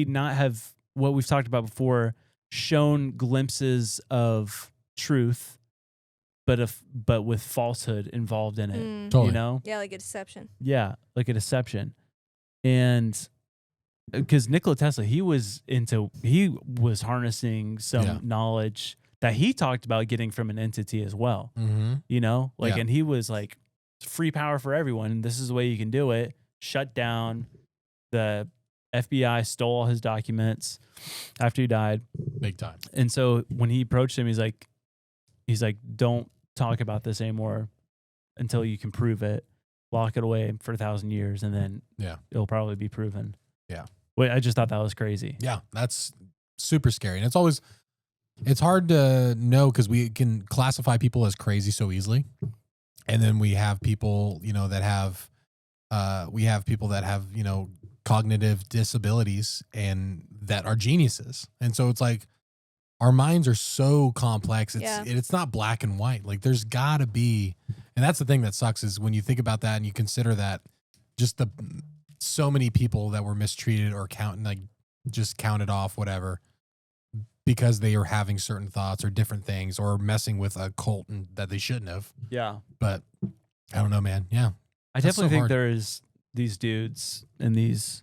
not have, what we've talked about before, shown glimpses of truth, but with falsehood involved in it? Totally. You know? Yeah, like a deception. Yeah, like a deception. And because Nikola Tesla, he was harnessing some knowledge that he talked about getting from an entity as well. Mm-hmm. You know? Like, Yeah. and he was like, free power for everyone. This is the way you can do it. Shut down. The FBI stole all his documents after he died. Big time. And so when he approached him, he's like, don't talk about this anymore until you can prove it. lock it away for 1,000 years, and then it'll probably be proven. Yeah. Wait, I just thought that was crazy. Yeah, that's super scary. And it's hard to know because we can classify people as crazy so easily. And then we have people, that have, cognitive disabilities and that are geniuses. And so it's like our minds are so complex. It's not black and white. Like there's gotta be, and that's the thing that sucks is when you think about that and you consider that just so many people that were mistreated or just counted off, whatever, because they are having certain thoughts or different things or messing with a cult that they shouldn't have. Yeah. But I don't know, man. Yeah. I definitely think there's these dudes and these,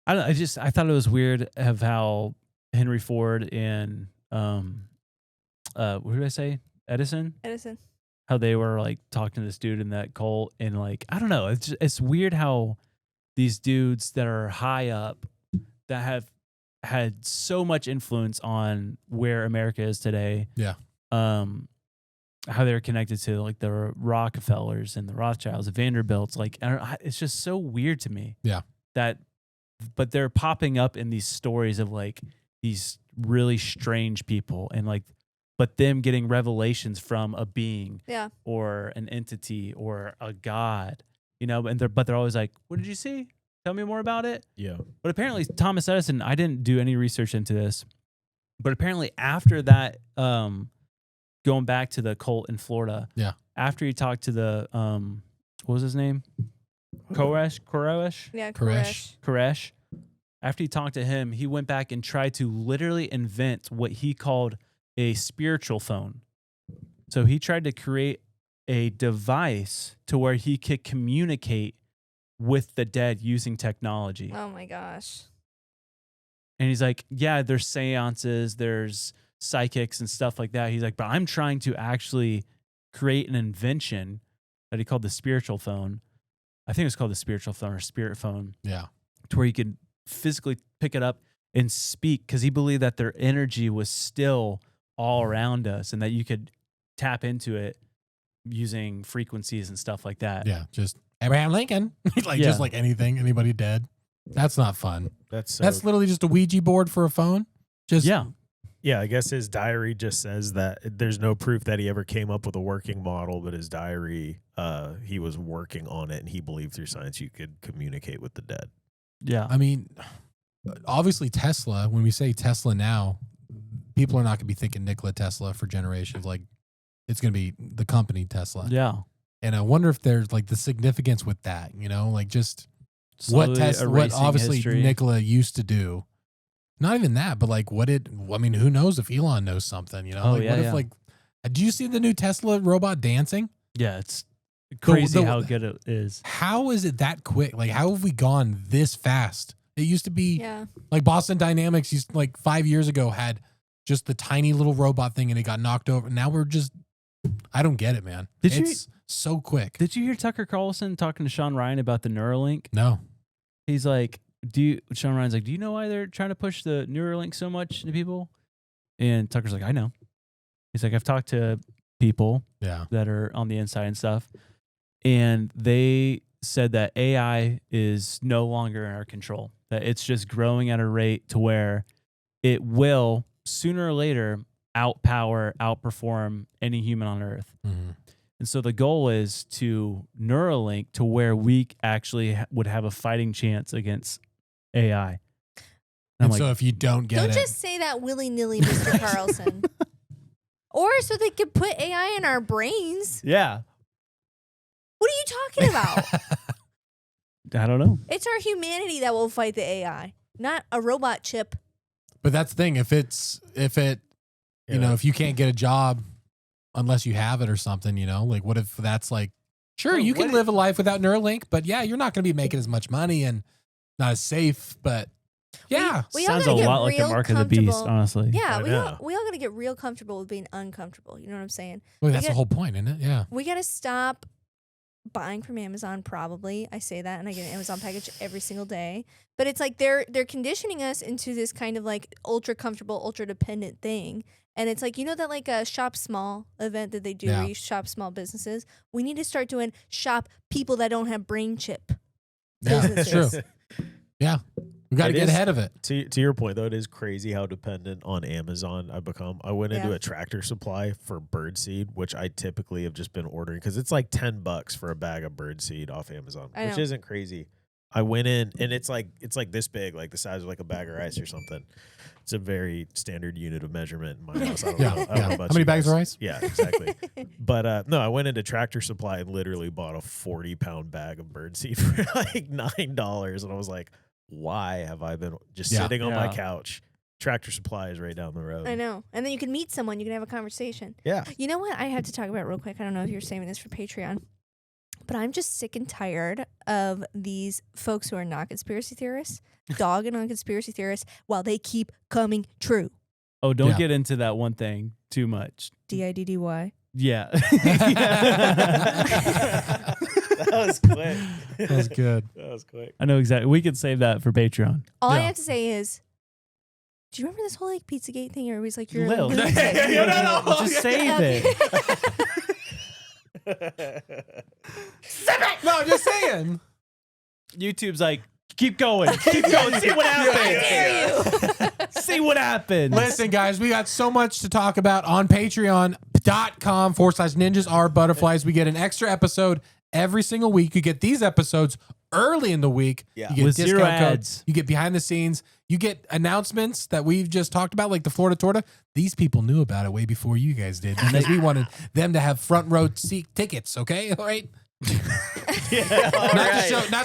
I thought it was weird of how Henry Ford and, what did I say? Edison, how they were like talking to this dude in that cult. And like, I don't know. It's weird how these dudes that are high up that have had so much influence on where America is today. Yeah. How they're connected to like the Rockefellers and the Rothschilds, the Vanderbilts. Like, it's just so weird to me. Yeah. But they're popping up in these stories of like these really strange people and like, but them getting revelations from a being or an entity or a god, but they're always like, what did you see? Tell me more about it. Yeah. But apparently Thomas Edison, I didn't do any research into this, but apparently after that, going back to the cult in Florida, after he talked to the, what was his name? Koresh? Yeah, Koresh. After he talked to him, he went back and tried to literally invent what he called a spiritual phone. So he tried to create a device to where he could communicate with the dead using technology. Oh my gosh. And he's like, yeah, there's seances, there's psychics and stuff like that. He's like, but I'm trying to actually create an invention that he called the spiritual phone. I think it was called the spiritual phone or spirit phone. Yeah. To where you could physically pick it up and speak, because he believed that their energy was still all around us and that you could tap into it using frequencies and stuff like that. Yeah. Just Abraham Lincoln. Just like anything, anybody dead. That's not fun. That's literally just a Ouija board for a phone. Yeah, I guess his diary just says that there's no proof that he ever came up with a working model, but his diary, he was working on it, and he believed through science you could communicate with the dead. Yeah. I mean, obviously Tesla, when we say Tesla now, people are not going to be thinking Nikola Tesla for generations. Like, it's going to be the company Tesla. Yeah. And I wonder if there's like the significance with that, like just slowly what obviously history. Nikola used to do. Not even that, but like who knows if Elon knows something, what if do you see the new Tesla robot dancing? Yeah, it's crazy how good it is. How is it that quick? Like, how have we gone this fast? It used to be like Boston Dynamics used like 5 years ago had just the tiny little robot thing and it got knocked over. Now we're just, I don't get it, man. It's so quick. Did you hear Tucker Carlson talking to Shawn Ryan about the Neuralink? No. He's like, Shawn Ryan's like, do you know why they're trying to push the Neuralink so much to people? And Tucker's like, I know. He's like, I've talked to people that are on the inside and stuff, and they said that AI is no longer in our control, that it's just growing at a rate to where it will sooner or later outperform any human on Earth. Mm-hmm. And so the goal is to Neuralink to where we actually would have a fighting chance against AI. And so if you don't don't just say that willy-nilly, Mr. Carlson. Or so they could put AI in our brains. Yeah. What are you talking about? I don't know. It's our humanity that will fight the AI, not a robot chip. But that's the thing. If you can't get a job unless you have it or something, like what if that's like, sure, you can live a life without Neuralink, but you're not going to be making as much money and not as safe, but we sounds a lot like the Mark of the Beast, honestly. Yeah, we all got to get real comfortable with being uncomfortable. You know what I'm saying? Well, that's the whole point, isn't it? Yeah. We got to stop buying from Amazon, probably. I say that, and I get an Amazon package every single day. But it's like they're conditioning us into this kind of like ultra comfortable, ultra dependent thing. And it's like, you know that like a shop small event that they do where you shop small businesses? We need to start doing shop people that don't have brain chip businesses. True. Yeah. We got to get ahead of it. To your point, though, it is crazy how dependent on Amazon I've become. I went into a Tractor Supply for birdseed, which I typically have just been ordering because it's like $10 for a bag of birdseed off Amazon, which isn't crazy. I went in and it's like this big, like the size of like a bag of rice or something. It's a very standard unit of measurement in my house. I don't know about how many bags of rice? Yeah, exactly. But no, I went into Tractor Supply and literally bought a 40-pound bag of birdseed for like $9, and I was like, why have I been just sitting on my couch? Tractor Supply is right down the road. I know. And then you can meet someone. You can have a conversation. Yeah. You know what I have to talk about real quick? I don't know if you're saving this for Patreon, but I'm just sick and tired of these folks who are not conspiracy theorists, dogging on conspiracy theorists while they keep coming true. Oh, don't get into that one thing too much. DIDDY. Yeah. That was quick. That was good. That was quick. I know exactly. We could save that for Patreon. All I have to say is, do you remember this whole like Pizzagate thing? Or was like you're Lil. no. Just save it. No, I'm just saying. YouTube's like, keep going. See what happens. See what happens. Listen, guys, we got so much to talk about on patreon.com/ninjas are butterflies. We get an extra episode every single week. You get these episodes early in the week. Yeah. You get With discount zero codes. ads. You get behind the scenes. You get announcements that we've just talked about, like the Florida Torta. These people knew about it way before you guys did because we wanted them to have front row seat tickets. Okay, all right. Not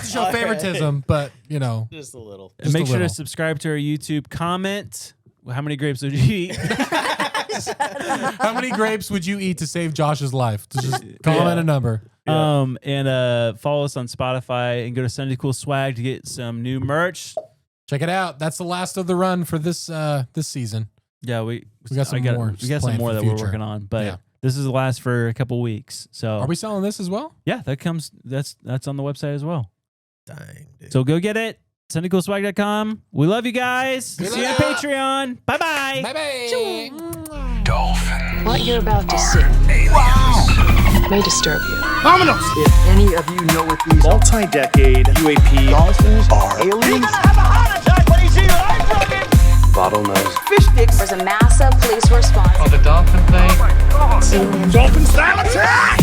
to show favoritism, but you know, just a little. And make sure to subscribe to our YouTube. Comment. How many grapes would you eat? How many grapes would you eat to save Josh's life? Just comment a number. And follow us on Spotify and go to Sunday Cool Swag to get some new merch. Check it out. That's the last of the run for this season. Yeah, we got some more. We got some more that we're working on, but this is the last for a couple weeks. So are we selling this as well? Yeah, that's on the website as well. Dang, dude. So go get it. SundayCoolSwag.com. We love you guys. See you on Patreon. Bye-bye. Bye-bye. Dolphin. What you're about to see may disturb you. Dominoes. If any of you know what these multi-decade UAP dolphins are, aliens. He's gonna have a heart attack when he sees light broken. Bottlenose. Fish sticks. There's a massive police response. Oh, the dolphin thing? Oh my God. Dolphin style attack!